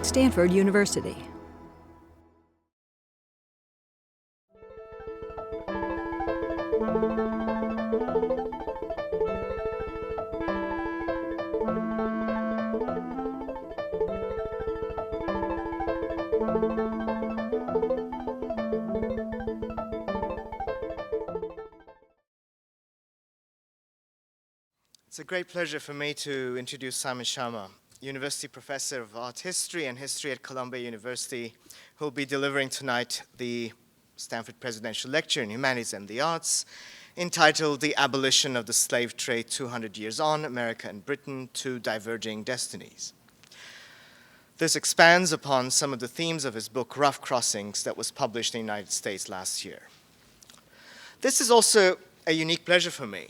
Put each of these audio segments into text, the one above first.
Stanford University. It's a great pleasure for me to introduce Simon Schama, University Professor of Art History and History at Columbia University, who will be delivering tonight the Stanford Presidential Lecture in Humanities and the Arts, entitled The Abolition of the Slave Trade 200 Years On, America and Britain, Two Diverging Destinies. This expands upon some of the themes of his book, Rough Crossings, that was published in the United States last year. This is also a unique pleasure for me.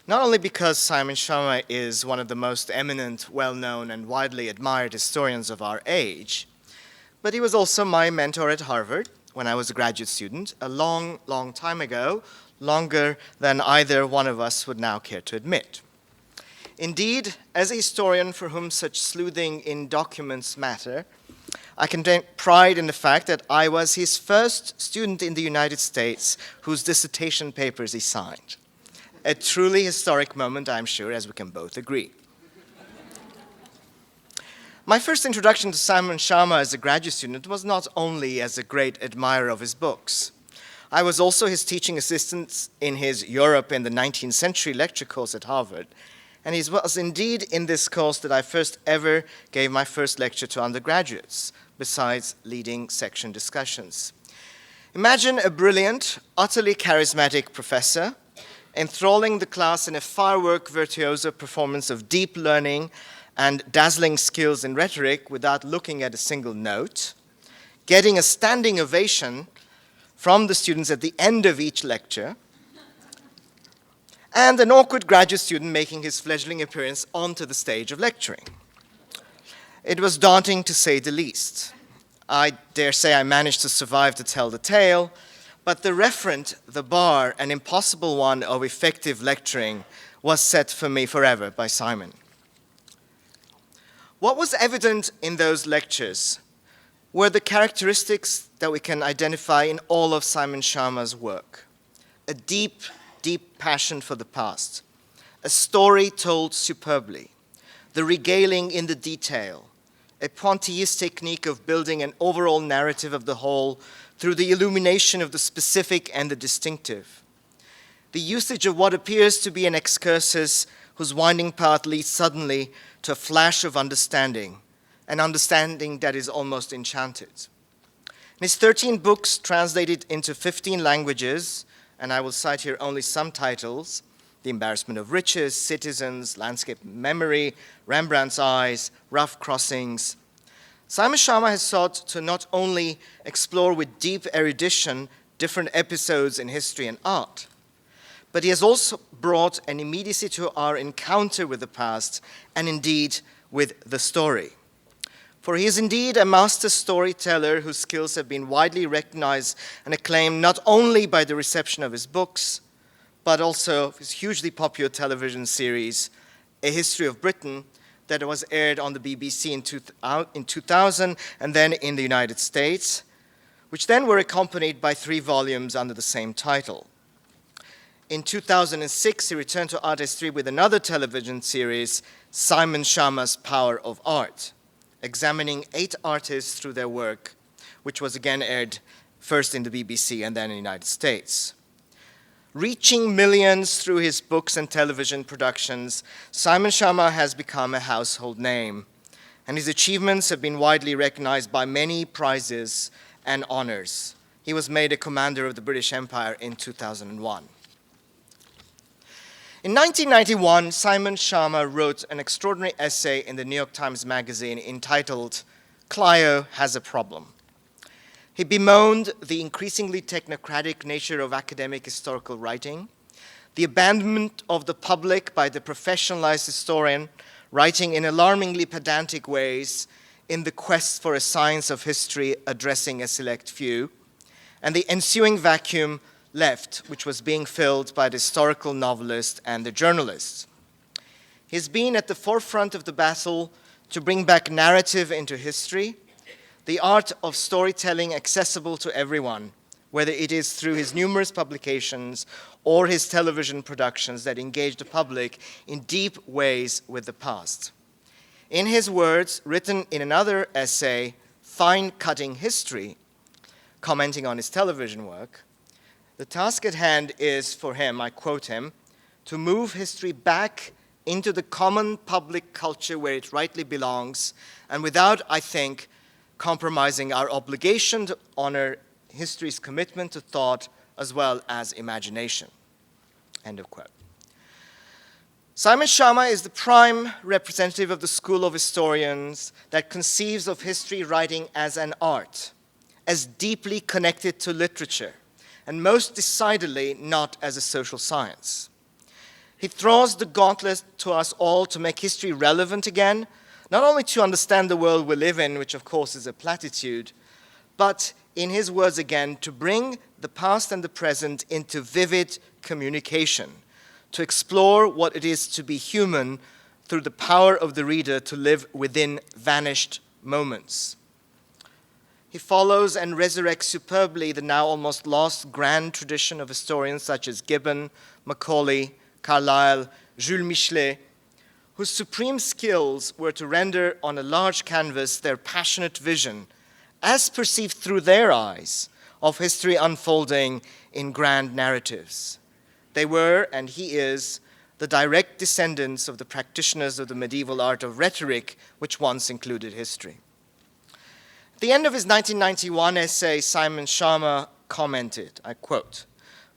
Not only because Simon Schama is one of the most eminent, well-known, and widely admired historians of our age, but he was also my mentor at Harvard when I was a graduate student, a long, long time ago, longer than either one of us would now care to admit. Indeed, as a historian for whom such sleuthing in documents matter, I can take pride in the fact that I was his first student in the United States whose dissertation papers he signed. A truly historic moment, I'm sure, as we can both agree. My first introduction to Simon Schama as a graduate student was not only as a great admirer of his books. I was also his teaching assistant in his Europe in the 19th Century lecture course at Harvard, and it was indeed in this course that I first ever gave my first lecture to undergraduates, besides leading section discussions. Imagine a brilliant, utterly charismatic professor enthralling the class in a firework virtuoso performance of deep learning and dazzling skills in rhetoric without looking at a single note, getting a standing ovation from the students at the end of each lecture, and an awkward graduate student making his fledgling appearance onto the stage of lecturing. It was daunting to say the least. I dare say I managed to survive to tell the tale, but the referent, the bar, an impossible one of effective lecturing, was set for me forever by Simon. What was evident in those lectures were the characteristics that we can identify in all of Simon Schama's work. A deep, deep passion for the past, a story told superbly, the regaling in the detail, a Pointille's technique of building an overall narrative of the whole through the illumination of the specific and the distinctive. The usage of what appears to be an excursus whose winding path leads suddenly to a flash of understanding, an understanding that is almost enchanted. In his 13 books translated into 15 languages, and I will cite here only some titles, The Embarrassment of Riches, Citizens, Landscape Memory, Rembrandt's Eyes, Rough Crossings, Simon Schama has sought to not only explore with deep erudition different episodes in history and art, but he has also brought an immediacy to our encounter with the past and indeed with the story. For he is indeed a master storyteller whose skills have been widely recognized and acclaimed not only by the reception of his books, but also of his hugely popular television series, A History of Britain, that was aired on the BBC in 2000 and then in the United States, which then were accompanied by 3 volumes under the same title. In 2006, he returned to art history with another television series, Simon Schama's Power of Art, examining 8 artists through their work, which was again aired first in the BBC and then in the United States. Reaching millions through his books and television productions, Simon Schama has become a household name, and his achievements have been widely recognized by many prizes and honors. He was made a commander of the British Empire in 2001. In 1991, Simon Schama wrote an extraordinary essay in the New York Times Magazine entitled, "Clio Has a Problem." He bemoaned the increasingly technocratic nature of academic historical writing, the abandonment of the public by the professionalized historian writing in alarmingly pedantic ways in the quest for a science of history addressing a select few, and the ensuing vacuum left, which was being filled by the historical novelist and the journalist. He's been at the forefront of the battle to bring back narrative into history, the art of storytelling accessible to everyone, whether it is through his numerous publications or his television productions that engage the public in deep ways with the past. In his words, written in another essay, Fine Cutting History, commenting on his television work, the task at hand is for him, I quote him, to move history back into the common public culture where it rightly belongs, and without, I think, compromising our obligation to honor history's commitment to thought as well as imagination. End of quote. Simon Schama is the prime representative of the school of historians that conceives of history writing as an art, as deeply connected to literature, and most decidedly not as a social science. He throws the gauntlet to us all to make history relevant again, not only to understand the world we live in, which of course is a platitude, but, in his words again, to bring the past and the present into vivid communication, to explore what it is to be human through the power of the reader to live within vanished moments. He follows and resurrects superbly the now almost lost grand tradition of historians such as Gibbon, Macaulay, Carlyle, Jules Michelet, whose supreme skills were to render on a large canvas their passionate vision, as perceived through their eyes, of history unfolding in grand narratives. They were, and he is, the direct descendants of the practitioners of the medieval art of rhetoric, which once included history. At the end of his 1991 essay, Simon Schama commented, I quote,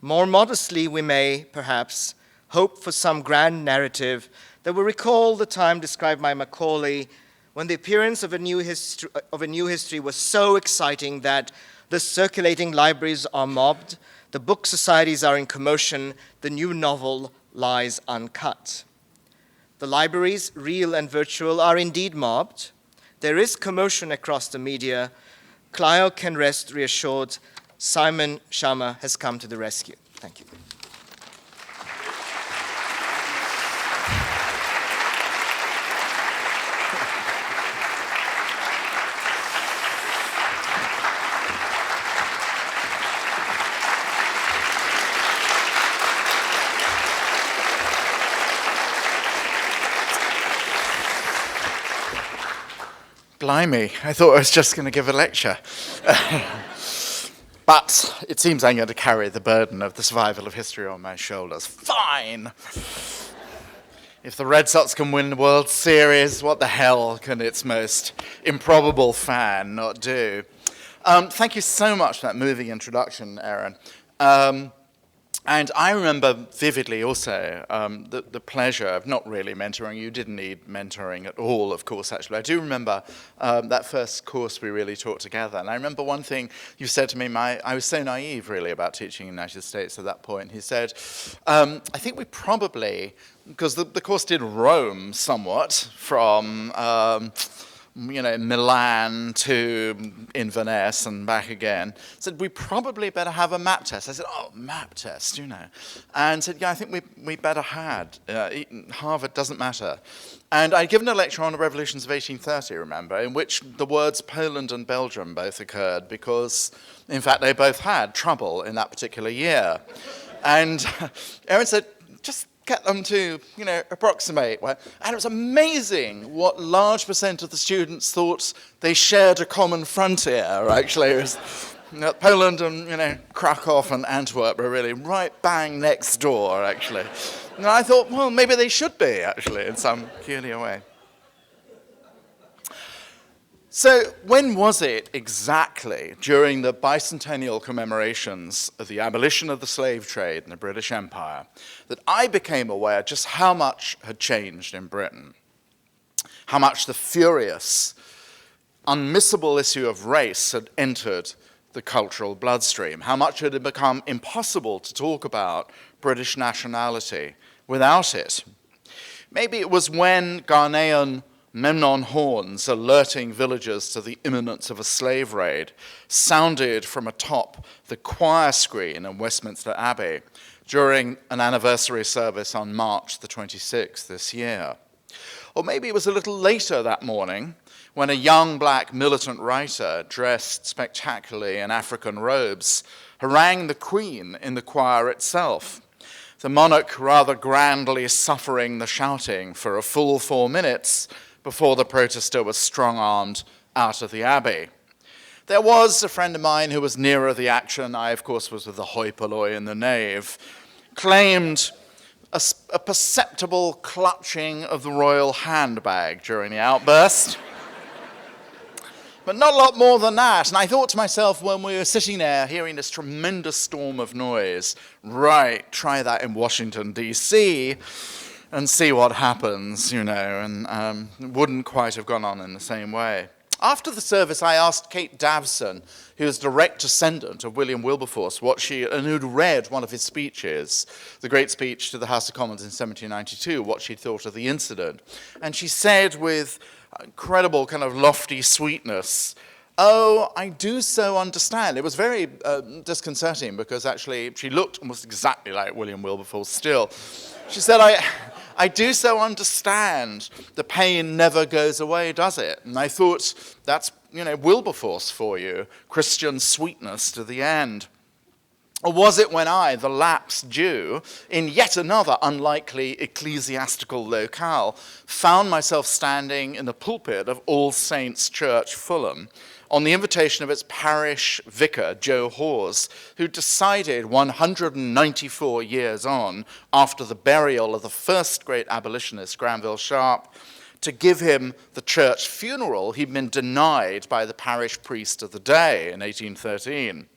"More modestly, we may, perhaps, hope for some grand narrative that will recall the time described by Macaulay when the appearance of a new history was so exciting that the circulating libraries are mobbed, the book societies are in commotion, the new novel lies uncut. The libraries, real and virtual, are indeed mobbed. There is commotion across the media. Clio can rest reassured. Simon Schama has come to the rescue." Thank you. Blimey, I thought I was just going to give a lecture. But it seems I'm going to carry the burden of the survival of history on my shoulders. Fine! If the Red Sox can win the World Series, what the hell can its most improbable fan not do? Thank you so much for that moving introduction, Aaron. And I remember vividly also the pleasure of not really mentoring. You didn't need mentoring at all, of course, actually. I do remember that first course we really taught together. And I remember one thing you said to me, I was so naive, really, about teaching in the United States at that point. He said, I think we probably, because the course did roam somewhat from Milan to Inverness and back again, said, we probably better have a map test. I said, oh, map test, And said, yeah, I think we better had. Harvard doesn't matter. And I'd given a lecture on the revolutions of 1830, remember, in which the words Poland and Belgium both occurred because, in fact, they both had trouble in that particular year. And Aaron said, just get them to, approximate. And it was amazing what large percent of the students thought they shared a common frontier, actually. It was, Poland and, Krakow and Antwerp were really right bang next door, actually. And I thought, well, maybe they should be, actually, in some peculiar way. So when was it exactly during the bicentennial commemorations of the abolition of the slave trade in the British Empire that I became aware just how much had changed in Britain? How much the furious, unmissable issue of race had entered the cultural bloodstream? How much it had become impossible to talk about British nationality without it? Maybe it was when Ghanaian Memnon horns alerting villagers to the imminence of a slave raid sounded from atop the choir screen in Westminster Abbey during an anniversary service on March the 26th this year. Or maybe it was a little later that morning when a young black militant writer, dressed spectacularly in African robes, harangued the Queen in the choir itself, the monarch rather grandly suffering the shouting for a full 4 minutes before the protester was strong-armed out of the Abbey. There was a friend of mine who was nearer the action. I, of course, was with the hoi polloi in the nave, claimed a perceptible clutching of the royal handbag during the outburst. But not a lot more than that. And I thought to myself when we were sitting there hearing this tremendous storm of noise, right, try that in Washington, D.C., and see what happens, you know, and it wouldn't quite have gone on in the same way. After the service, I asked Kate Davson, who was direct descendant of William Wilberforce, and who'd read one of his speeches, the great speech to the House of Commons in 1792, what she'd thought of the incident. And she said with incredible kind of lofty sweetness, "Oh, I do so understand." It was very disconcerting because actually she looked almost exactly like William Wilberforce still. She said, I do so understand. The pain never goes away, does it? And I thought, that's, Wilberforce for you, Christian sweetness to the end. Or was it when I, the lapsed Jew, in yet another unlikely ecclesiastical locale, found myself standing in the pulpit of All Saints Church, Fulham, on the invitation of its parish vicar, Joe Hawes, who decided 194 years on, after the burial of the first great abolitionist, Granville Sharp, to give him the church funeral he'd been denied by the parish priest of the day in 1813.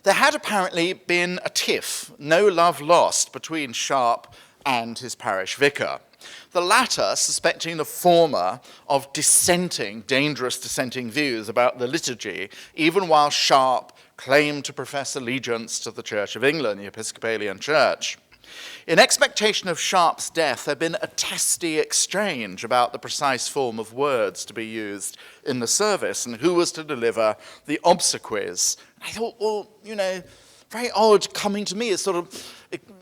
There had apparently been a tiff, no love lost, between Sharp and his parish vicar. The latter suspecting the former of dangerous dissenting views about the liturgy, even while Sharp claimed to profess allegiance to the Church of England, the Episcopalian Church. In expectation of Sharp's death, there had been a testy exchange about the precise form of words to be used in the service and who was to deliver the obsequies. I thought, well, very odd coming to me as sort of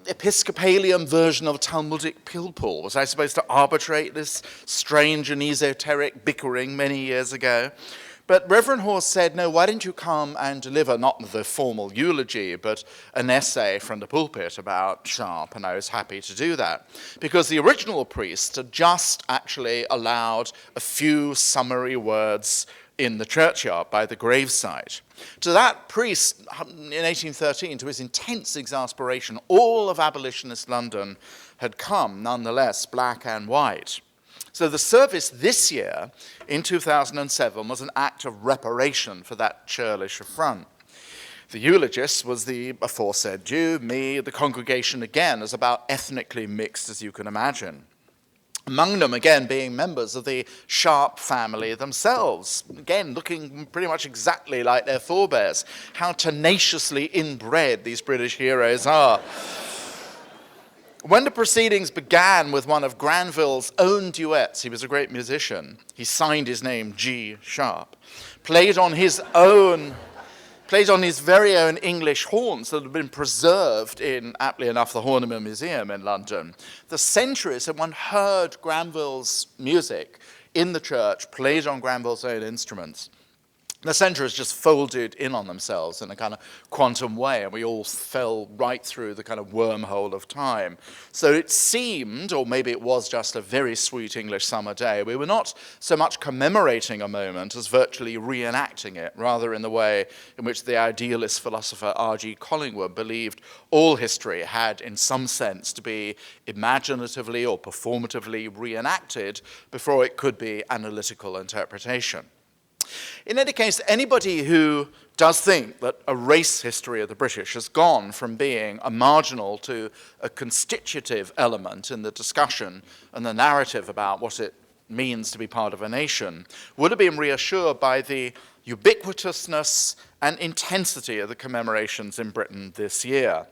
Episcopalian version of a Talmudic pilpul. Was I supposed to arbitrate this strange and esoteric bickering many years ago? But Reverend Hawes said, no, why don't you come and deliver not the formal eulogy, but an essay from the pulpit about Sharp, and I was happy to do that. Because the original priest had just actually allowed a few summary words in the churchyard by the gravesite. To that priest, in 1813, to his intense exasperation, all of abolitionist London had come, nonetheless, black and white. So the service this year, in 2007, was an act of reparation for that churlish affront. The eulogist was the aforesaid Jew, me, the congregation again, as about ethnically mixed as you can imagine. Among them, again, being members of the Sharp family themselves, again, looking pretty much exactly like their forebears. How tenaciously inbred these British heroes are. When the proceedings began with one of Granville's own duets, he was a great musician, he signed his name G. Sharp, played on his very own English horns that had been preserved in, aptly enough, the Horniman Museum in London. The centuries had one heard Granville's music in the church, played on Granville's own instruments. The centuries just folded in on themselves in a kind of quantum way, and we all fell right through the kind of wormhole of time. So it seemed, or maybe it was just a very sweet English summer day, we were not so much commemorating a moment as virtually reenacting it, rather in the way in which the idealist philosopher R.G. Collingwood believed all history had, in some sense, to be imaginatively or performatively reenacted before it could be analytical interpretation. In any case, anybody who does think that a race history of the British has gone from being a marginal to a constitutive element in the discussion and the narrative about what it means to be part of a nation would have been reassured by the ubiquitousness and intensity of the commemorations in Britain this year.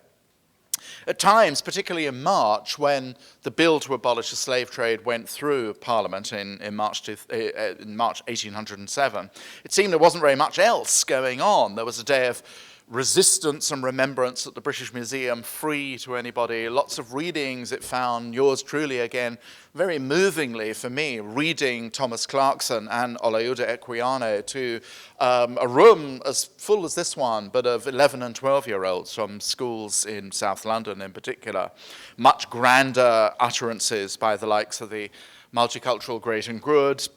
At times, particularly in March, when the bill to abolish the slave trade went through Parliament in March 1807, it seemed there wasn't very much else going on. There was a day of resistance and remembrance at the British Museum, free to anybody. Lots of readings it found, yours truly again, very movingly for me, reading Thomas Clarkson and Olaudah Equiano to a room as full as this one, but of 11 and 12-year-olds from schools in South London in particular. Much grander utterances by the likes of the multicultural great and good,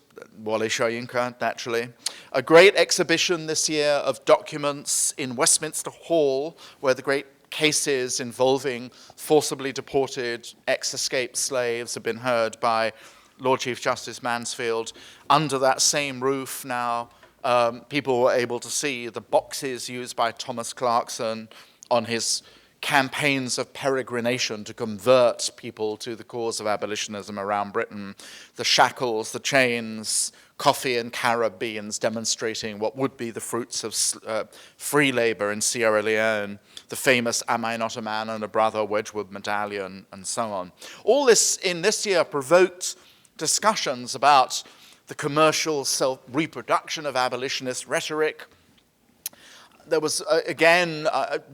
Wole Soyinka, naturally. A great exhibition this year of documents in Westminster Hall, where the great cases involving forcibly deported ex-escaped slaves have been heard by Lord Chief Justice Mansfield. Under that same roof now, people were able to see the boxes used by Thomas Clarkson on his campaigns of peregrination to convert people to the cause of abolitionism around Britain, the shackles, the chains, coffee and carob beans demonstrating what would be the fruits of free labor in Sierra Leone, the famous Am I Not a Man and a Brother Wedgwood medallion, and so on. All this in this year provoked discussions about the commercial self-reproduction of abolitionist rhetoric. There was, again,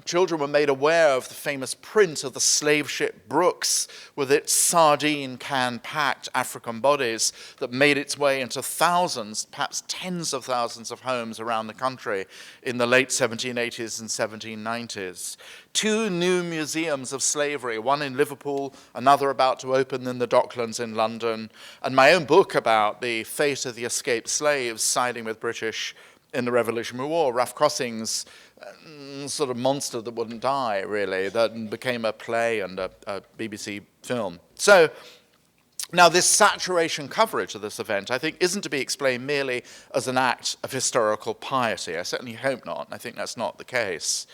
children were made aware of the famous print of the slave ship Brooks with its sardine can-packed African bodies that made its way into thousands, perhaps tens of thousands of homes around the country in the late 1780s and 1790s. 2 new museums of slavery, one in Liverpool, another about to open in the Docklands in London, and my own book about the fate of the escaped slaves siding with British in the Revolutionary War, Rough Crossings, sort of monster that wouldn't die, really, that became a play and a BBC film. So now this saturation coverage of this event, I think, isn't to be explained merely as an act of historical piety. I certainly hope not. I think that's not the case.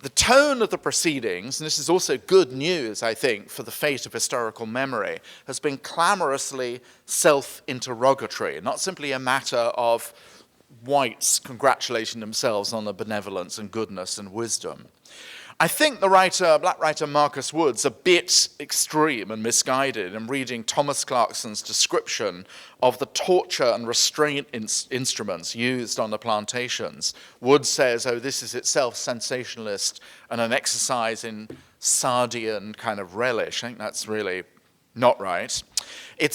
The tone of the proceedings, and this is also good news, I think, for the fate of historical memory, has been clamorously self-interrogatory, not simply a matter of whites congratulating themselves on the benevolence and goodness and wisdom. I think the black writer Marcus Wood's a bit extreme and misguided in reading Thomas Clarkson's description of the torture and restraint instruments used on the plantations. Wood says, oh, this is itself sensationalist and an exercise in Sardian kind of relish. I think that's really not right.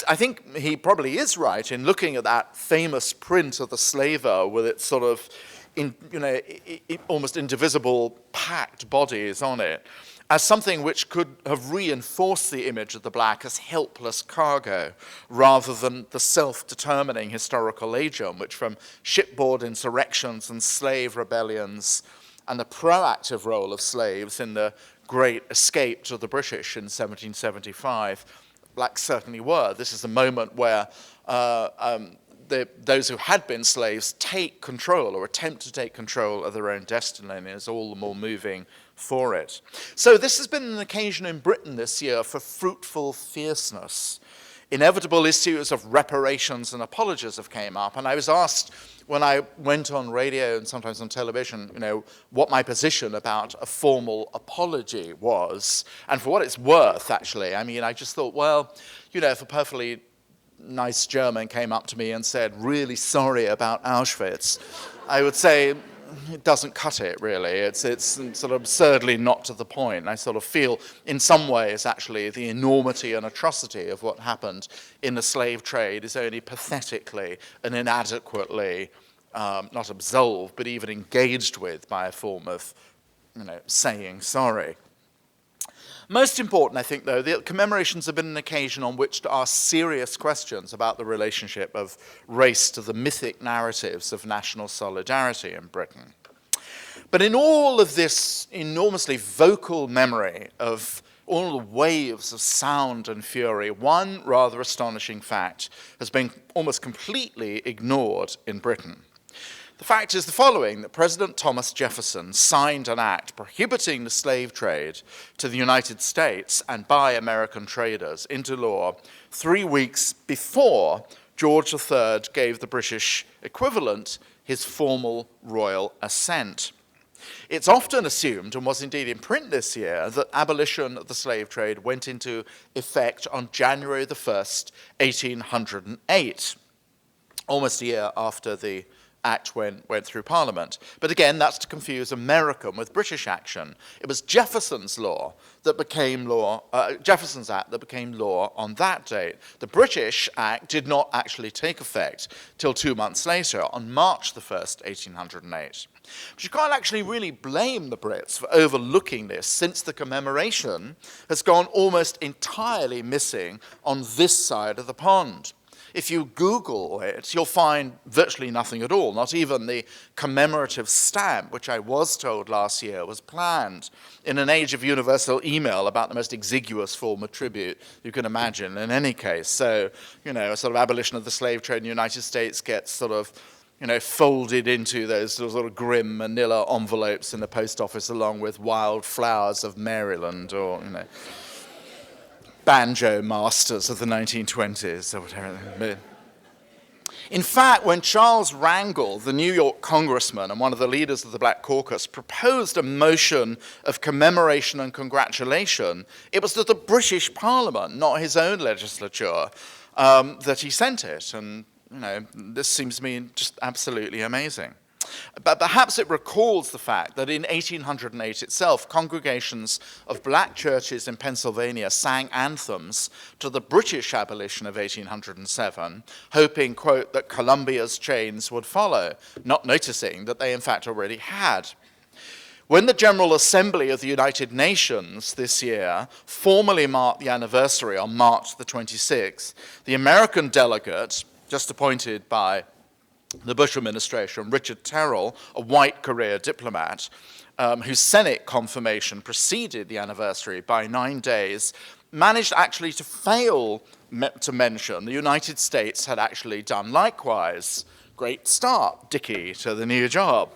I think he probably is right in looking at that famous print of the slaver with its sort of, almost indivisible packed bodies on it, as something which could have reinforced the image of the black as helpless cargo, rather than the self-determining historical agent, which from shipboard insurrections and slave rebellions and the proactive role of slaves in the great escape to the British in 1775, blacks certainly were. This is a moment where those who had been slaves take control or attempt to take control of their own destiny, and is all the more moving for it. So this has been an occasion in Britain this year for fruitful fierceness. Inevitable issues of reparations and apologies have came up, and I was asked when I went on radio and sometimes on television, what my position about a formal apology was. And for what it's worth, actually, I just thought, well, if a perfectly nice German came up to me and said, really sorry about Auschwitz, I would say, it doesn't cut it, really. It's sort of absurdly not to the point. I sort of feel, in some ways, actually, the enormity and atrocity of what happened in the slave trade is only pathetically and inadequately not absolved, but even engaged with by a form of, saying sorry. Most important, I think, though, the commemorations have been an occasion on which to ask serious questions about the relationship of race to the mythic narratives of national solidarity in Britain. But in all of this enormously vocal memory of all the waves of sound and fury, one rather astonishing fact has been almost completely ignored in Britain. The fact is the following, that President Thomas Jefferson signed an act prohibiting the slave trade to the United States and by American traders into law 3 weeks before George III gave the British equivalent his formal royal assent. It's often assumed, and was indeed in print this year, that abolition of the slave trade went into effect on January the 1st, 1808, almost a year after the act went through Parliament. But again, that's to confuse American with British action. It was Jefferson's law that became law, Jefferson's Act that became law on that date. The British Act did not actually take effect till 2 months later, on March the 1st, 1808. But you can't actually really blame the Brits for overlooking this, since the commemoration has gone almost entirely missing on this side of the pond. If you Google it, you'll find virtually nothing at all, not even the commemorative stamp, which I was told last year was planned in an age of universal email about the most exiguous form of tribute you can imagine in any case. So, a sort of abolition of the slave trade in the United States gets sort of folded into those sort of grim manila envelopes in the post office along with wild flowers of Maryland or, banjo masters of the 1920s or whatever. In fact, when Charles Rangel, the New York congressman and one of the leaders of the Black Caucus, proposed a motion of commemoration and congratulation, it was to the British Parliament, not his own legislature, that he sent it. And this seems to me just absolutely amazing. But perhaps it recalls the fact that in 1808 itself, congregations of black churches in Pennsylvania sang anthems to the British abolition of 1807, hoping, quote, that Columbia's chains would follow, not noticing that they in fact already had. When the General Assembly of the United Nations this year formally marked the anniversary on March the 26th, the American delegate, just appointed by the Bush administration, Richard Terrell, a white career diplomat, whose Senate confirmation preceded the anniversary by 9 days, managed actually to fail to mention the United States had actually done likewise. Great start, Dickie, to the new job.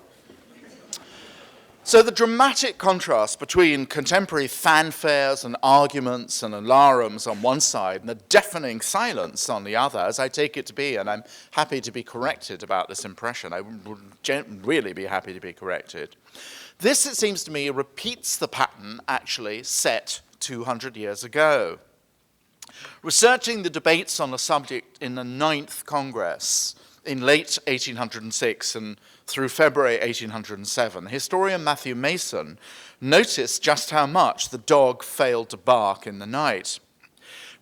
So the dramatic contrast between contemporary fanfares and arguments and alarums on one side and the deafening silence on the other, as I take it to be, and I'm happy to be corrected about this impression, I would really be happy to be corrected. This, it seems to me, repeats the pattern actually set 200 years ago. Researching the debates on the subject in the 9th Congress in late 1806 and through February 1807, historian Matthew Mason noticed just how much the dog failed to bark in the night.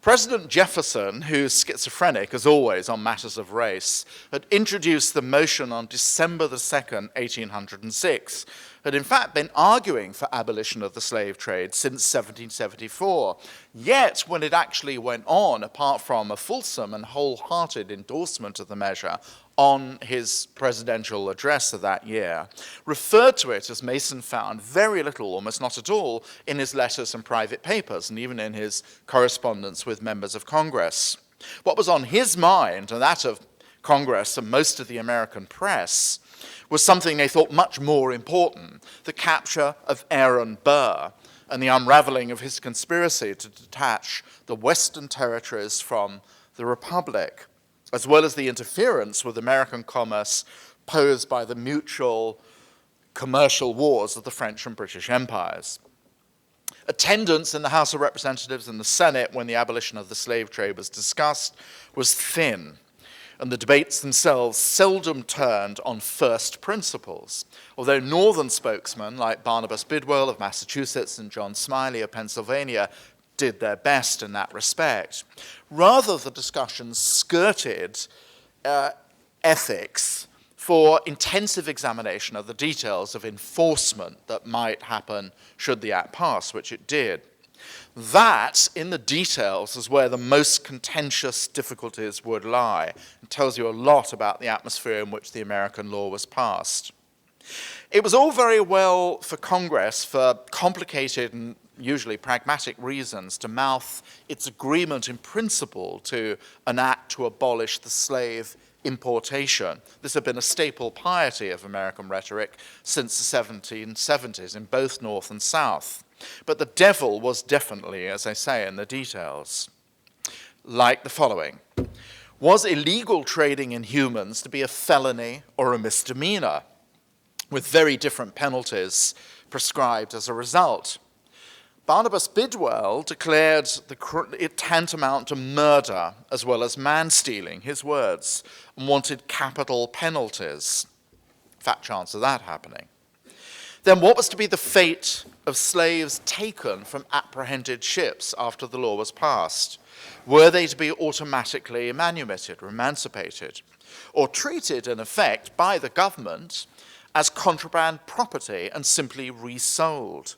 President Jefferson, who's schizophrenic as always on matters of race, had introduced the motion on December the 2nd, 1806, had in fact been arguing for abolition of the slave trade since 1774. Yet, when it actually went on, apart from a fulsome and wholehearted endorsement of the measure on his presidential address of that year, referred to it, as Mason found, very little, almost not at all, in his letters and private papers, and even in his correspondence with members of Congress. What was on his mind, and that of Congress and most of the American press, was something they thought much more important, the capture of Aaron Burr and the unraveling of his conspiracy to detach the Western territories from the Republic, as well as the interference with American commerce posed by the mutual commercial wars of the French and British empires. Attendance in the House of Representatives and the Senate when the abolition of the slave trade was discussed was thin, and the debates themselves seldom turned on first principles, although Northern spokesmen like Barnabas Bidwell of Massachusetts and John Smiley of Pennsylvania did their best in that respect. Rather, the discussions skirted ethics for intensive examination of the details of enforcement that might happen should the act pass, which it did. That, in the details, is where the most contentious difficulties would lie. It tells you a lot about the atmosphere in which the American law was passed. It was all very well for Congress, for complicated and usually pragmatic reasons, to mouth its agreement in principle to an act to abolish the slave importation. This had been a staple piety of American rhetoric since the 1770s in both North and South. But the devil was definitely, as I say, in the details. Like the following: was illegal trading in humans to be a felony or a misdemeanor, with very different penalties prescribed as a result? Barnabas Bidwell declared it tantamount to murder as well as man-stealing, his words, and wanted capital penalties. fat chance of that happening. Then what was to be the fate of slaves taken from apprehended ships after the law was passed? Were they to be automatically manumitted or emancipated, or treated in effect by the government as contraband property and simply resold?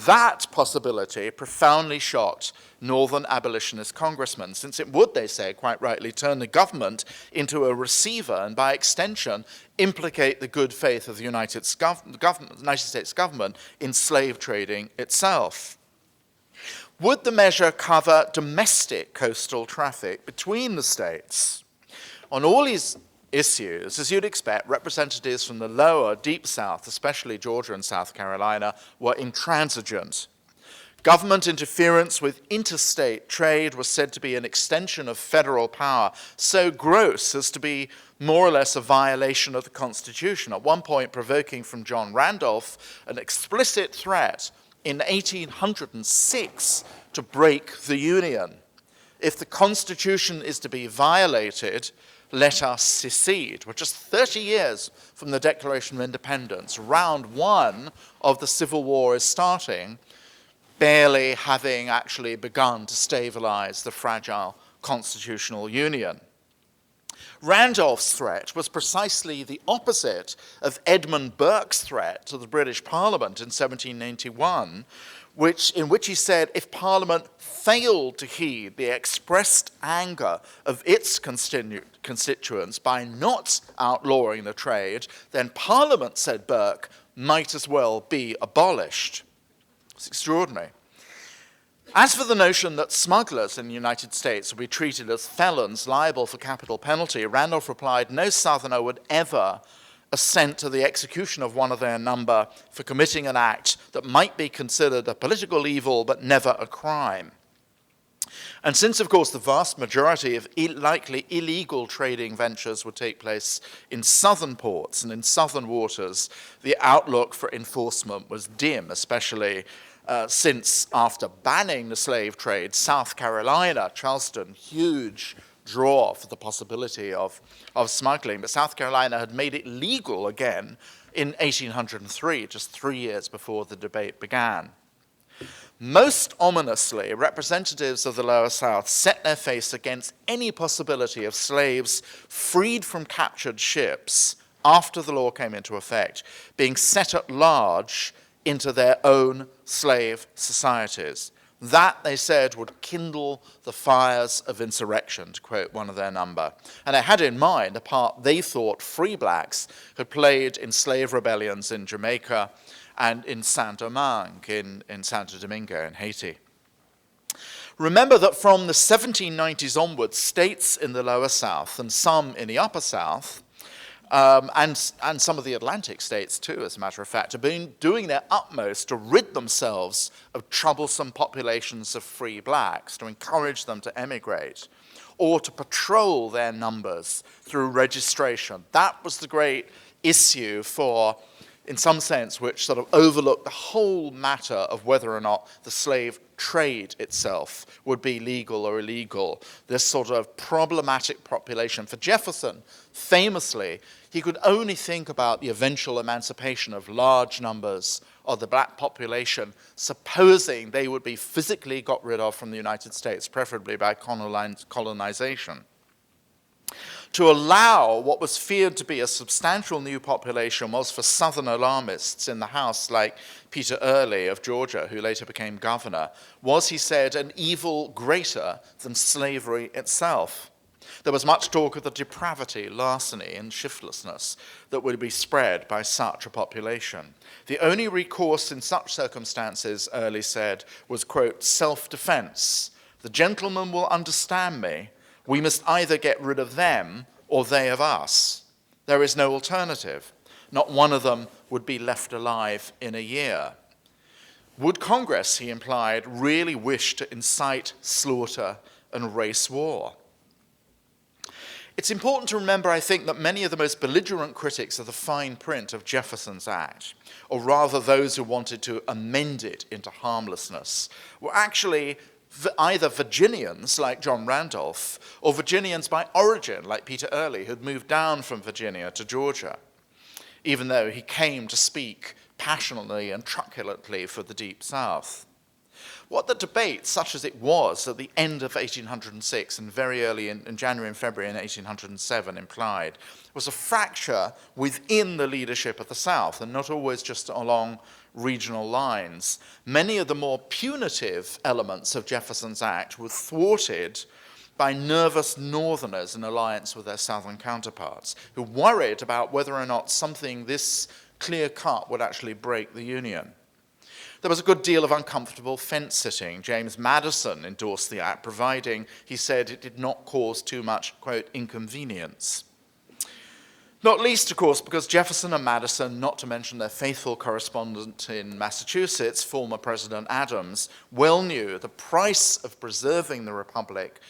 That possibility profoundly shocked northern abolitionist congressmen, since it would, they say, quite rightly, turn the government into a receiver and, by extension, implicate the good faith of the United States government in slave trading itself. Would the measure cover domestic coastal traffic between the states? On all these issues, as you'd expect, representatives from the lower, deep South, especially Georgia and South Carolina, were intransigent. Government interference with interstate trade was said to be an extension of federal power, so gross as to be more or less a violation of the Constitution, at one point provoking from John Randolph an explicit threat in 1806 to break the Union. If the Constitution is to be violated, let us secede. We're just 30 years from the Declaration of Independence. Round one of the Civil War is starting, barely having actually begun to stabilize the fragile constitutional union. Randolph's threat was precisely the opposite of Edmund Burke's threat to the British Parliament in 1791, in which he said if Parliament failed to heed the expressed anger of its constituents by not outlawing the trade, then Parliament, said Burke, might as well be abolished. It's extraordinary. As for the notion that smugglers in the United States would be treated as felons liable for capital penalty, Randolph replied, no Southerner would ever assent to the execution of one of their number for committing an act that might be considered a political evil but never a crime. And since, of course, the vast majority of likely illegal trading ventures would take place in southern ports and in southern waters, the outlook for enforcement was dim, especially since after banning the slave trade, South Carolina, Charleston, huge draw for the possibility of smuggling. But South Carolina had made it legal again in 1803, just 3 years before the debate began. Most ominously, representatives of the Lower South set their face against any possibility of slaves freed from captured ships after the law came into effect being set at large into their own slave societies. That, they said, would kindle the fires of insurrection, to quote one of their number. And they had in mind a part they thought free blacks had played in slave rebellions in Jamaica and in Saint-Domingue, in Santo Domingo in Haiti. Remember that from the 1790s onwards, states in the Lower South and some in the Upper South, and some of the Atlantic states too, as a matter of fact, have been doing their utmost to rid themselves of troublesome populations of free blacks, to encourage them to emigrate, or to patrol their numbers through registration. That was the great issue for, in some sense, which sort of overlooked the whole matter of whether or not the slave trade itself would be legal or illegal, this sort of problematic population. For Jefferson, famously, he could only think about the eventual emancipation of large numbers of the black population, supposing they would be physically got rid of from the United States, preferably by colonization. To allow what was feared to be a substantial new population was for Southern alarmists in the House, like Peter Early of Georgia, who later became governor, was, he said, an evil greater than slavery itself. There was much talk of the depravity, larceny, and shiftlessness that would be spread by such a population. The only recourse in such circumstances, Early said, was, quote, self-defense. The gentleman will understand me. We must either get rid of them or they of us. There is no alternative. Not one of them would be left alive in a year. Would Congress, he implied, really wish to incite slaughter and race war? It's important to remember, I think, that many of the most belligerent critics of the fine print of Jefferson's Act, or rather those who wanted to amend it into harmlessness, were actually either Virginians like John Randolph or Virginians by origin like Peter Early, who'd moved down from Virginia to Georgia. even though he came to speak passionately and truculently for the Deep South. What the debate, such as it was at the end of 1806 and very early in January and February in 1807 implied, was a fracture within the leadership of the South, and not always just along regional lines. Many of the more punitive elements of Jefferson's Act were thwarted by nervous Northerners in alliance with their Southern counterparts, who worried about whether or not something this clear-cut would actually break the Union. There was a good deal of uncomfortable fence-sitting. James Madison endorsed the Act, providing, he said, it did not cause too much, quote, inconvenience. Not least, of course, because Jefferson and Madison, not to mention their faithful correspondent in Massachusetts, former President Adams, well knew the price of preserving the Republic,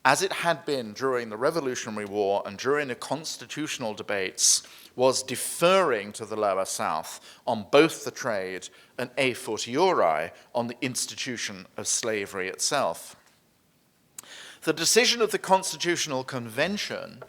as it had been during the Revolutionary War and during the constitutional debates, was deferring to the Lower South on both the trade and a fortiori on the institution of slavery itself. The decision of the Constitutional Convention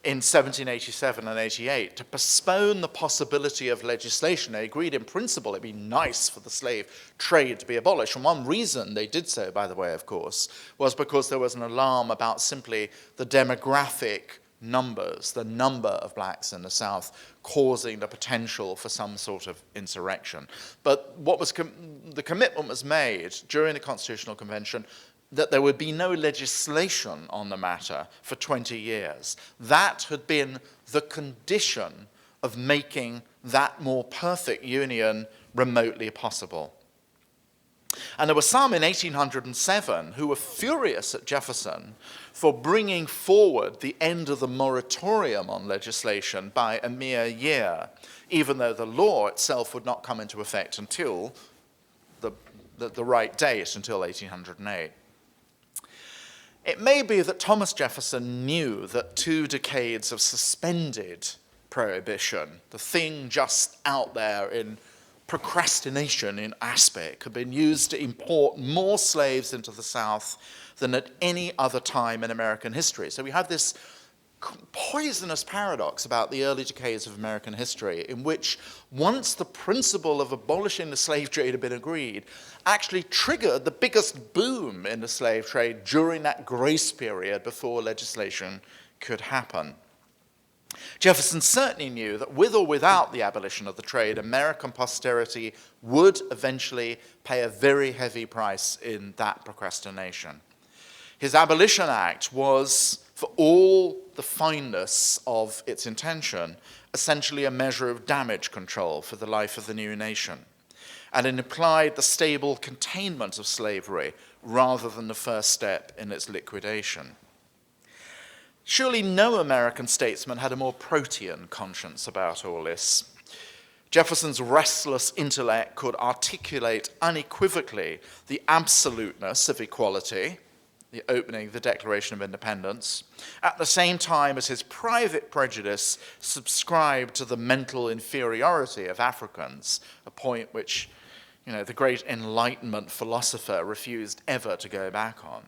in 1787 and 88 to postpone the possibility of legislation. They agreed in principle it'd be nice for the slave trade to be abolished. And one reason they did so, by the way, of course, was because there was an alarm about simply the demographic numbers, the number of blacks in the South, causing the potential for some sort of insurrection. But what was the commitment was made during the Constitutional Convention that there would be no legislation on the matter for 20 years. That had been the condition of making that more perfect union remotely possible. And there were some in 1807 who were furious at Jefferson for bringing forward the end of the moratorium on legislation by a mere year, even though the law itself would not come into effect until the right date, until 1808. It may be that Thomas Jefferson knew that 2 decades of suspended prohibition, the thing just out there in procrastination in aspect, had been used to import more slaves into the South than at any other time in American history. So we have this poisonous paradox about the early decades of American history, in which once the principle of abolishing the slave trade had been agreed, actually triggered the biggest boom in the slave trade during that grace period before legislation could happen. Jefferson certainly knew that with or without the abolition of the trade, American posterity would eventually pay a very heavy price in that procrastination. His Abolition Act was, for all the fineness of its intention, essentially a measure of damage control for the life of the new nation. And it implied the stable containment of slavery rather than the first step in its liquidation. Surely no American statesman had a more protean conscience about all this. Jefferson's restless intellect could articulate unequivocally the absoluteness of equality, the opening of the Declaration of Independence, at the same time as his private prejudice subscribed to the mental inferiority of Africans, a point which, the great Enlightenment philosopher refused ever to go back on.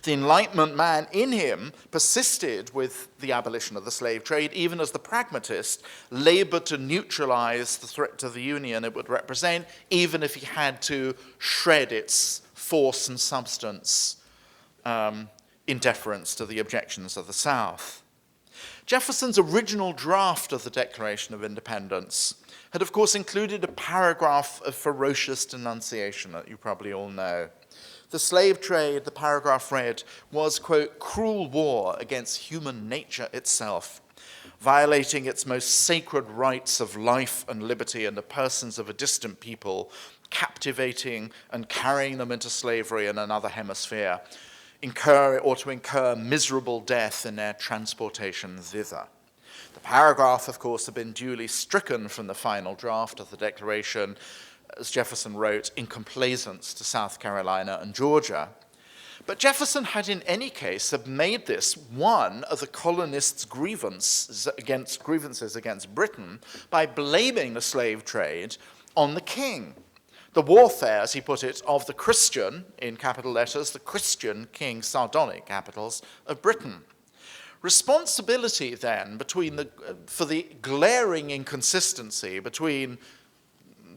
The Enlightenment man in him persisted with the abolition of the slave trade, even as the pragmatist labored to neutralize the threat to the Union it would represent, even if he had to shred its force and substance in deference to the objections of the South. Jefferson's original draft of the Declaration of Independence had, of course, included a paragraph of ferocious denunciation that you probably all know. The slave trade, the paragraph read, was, quote, cruel war against human nature itself, violating its most sacred rights of life and liberty in the persons of a distant people, captivating and carrying them into slavery in another hemisphere, to incur miserable death in their transportation thither. The paragraph, of course, had been duly stricken from the final draft of the Declaration, as Jefferson wrote, in complaisance to South Carolina and Georgia. But Jefferson had in any case have made this one of the colonists' grievances against Britain by blaming the slave trade on the king. The warfare, as he put it, of the Christian, in capital letters, the Christian king, sardonic capitals, of Britain. Responsibility then for the glaring inconsistency between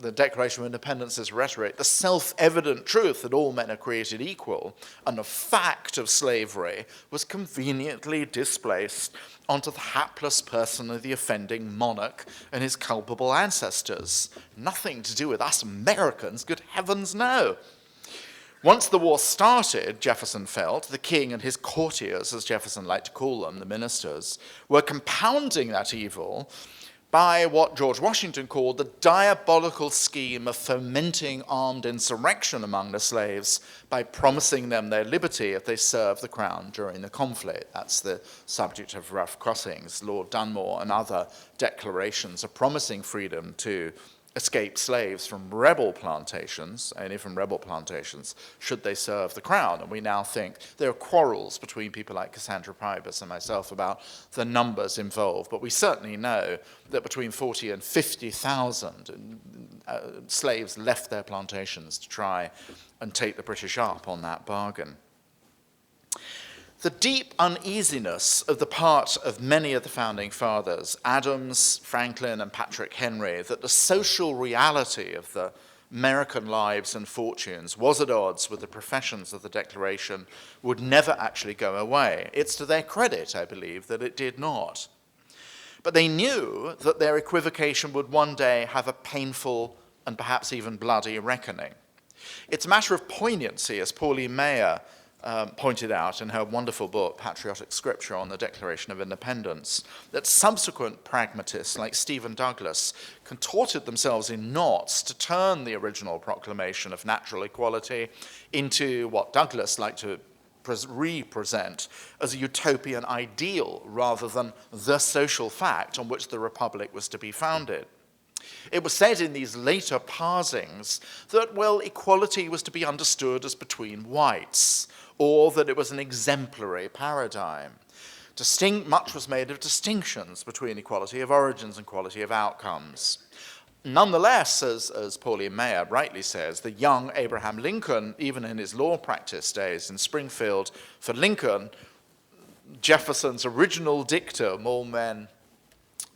the Declaration of Independence's rhetoric, the self-evident truth that all men are created equal, and the fact of slavery was conveniently displaced onto the hapless person of the offending monarch and his culpable ancestors. Nothing to do with us Americans, good heavens, no. Once the war started, Jefferson felt, the king and his courtiers, as Jefferson liked to call them, the ministers, were compounding that evil by what George Washington called the diabolical scheme of fomenting armed insurrection among the slaves by promising them their liberty if they served the crown during the conflict. That's the subject of Rough Crossings. Lord Dunmore and other declarations of promising freedom to escaped slaves from rebel plantations, only from rebel plantations, should they serve the crown. And we now think there are quarrels between people like Cassandra Pybus and myself about the numbers involved, but we certainly know that between 40 and 50,000 slaves left their plantations to try and take the British up on that bargain. The deep uneasiness of the part of many of the founding fathers, Adams, Franklin, and Patrick Henry, that the social reality of the American lives and fortunes was at odds with the professions of the Declaration would never actually go away. It's to their credit, I believe, that it did not. But they knew that their equivocation would one day have a painful and perhaps even bloody reckoning. It's a matter of poignancy, as Pauline Maier pointed out in her wonderful book, Patriotic Scripture on the Declaration of Independence, that subsequent pragmatists like Stephen Douglas contorted themselves in knots to turn the original proclamation of natural equality into what Douglas liked to represent as a utopian ideal rather than the social fact on which the Republic was to be founded. It was said in these later parsings that, well, equality was to be understood as between whites, or that it was an exemplary paradigm. Much was made of distinctions between equality of origins and equality of outcomes. Nonetheless, as Pauline Maier rightly says, the young Abraham Lincoln, even in his law practice days in Springfield, for Lincoln, Jefferson's original dictum, all men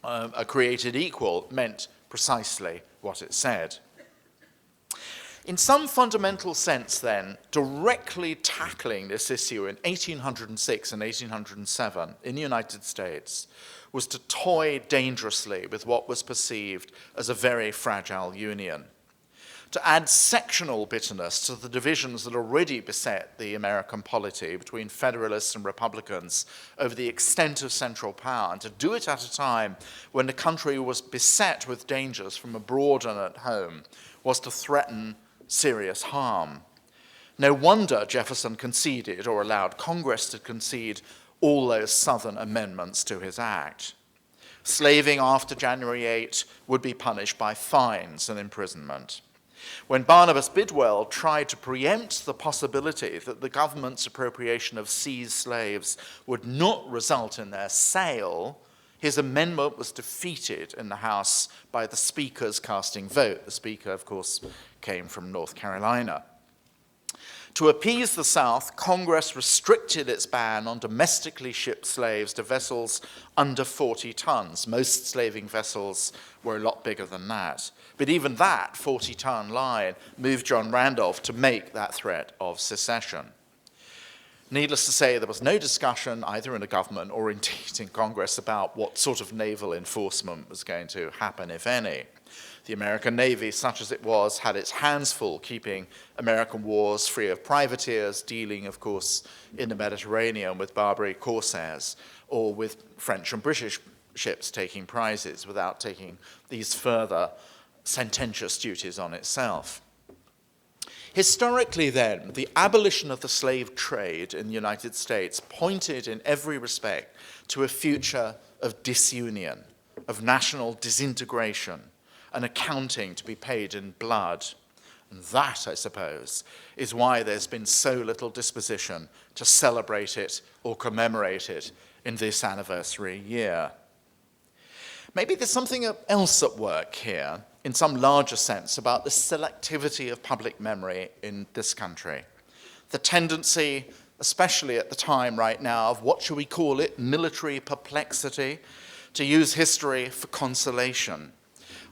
are created equal, meant precisely what it said. In some fundamental sense, then, directly tackling this issue in 1806 and 1807 in the United States was to toy dangerously with what was perceived as a very fragile union, to add sectional bitterness to the divisions that already beset the American polity between Federalists and Republicans over the extent of central power, and to do it at a time when the country was beset with dangers from abroad and at home, was to threaten serious harm. No wonder Jefferson conceded, or allowed Congress to concede, all those Southern amendments to his act. Slaving after January 8 would be punished by fines and imprisonment. When Barnabas Bidwell tried to preempt the possibility that the government's appropriation of seized slaves would not result in their sale, his amendment was defeated in the House by the Speaker's casting vote. The Speaker, of course, came from North Carolina. To appease the South, Congress restricted its ban on domestically shipped slaves to vessels under 40 tons. Most slaving vessels were a lot bigger than that. But even that 40-ton line moved John Randolph to make that threat of secession. Needless to say, there was no discussion either in the government or indeed in Congress about what sort of naval enforcement was going to happen, if any. The American Navy, such as it was, had its hands full keeping American wars free of privateers, dealing, of course, in the Mediterranean with Barbary corsairs, or with French and British ships taking prizes without taking these further sententious duties on itself. Historically, then, the abolition of the slave trade in the United States pointed in every respect to a future of disunion, of national disintegration, an accounting to be paid in blood. And that, I suppose, is why there's been so little disposition to celebrate it or commemorate it in this anniversary year. Maybe there's something else at work here, in some larger sense, about the selectivity of public memory in this country. The tendency, especially at the time right now of, what shall we call it, military perplexity, to use history for consolation.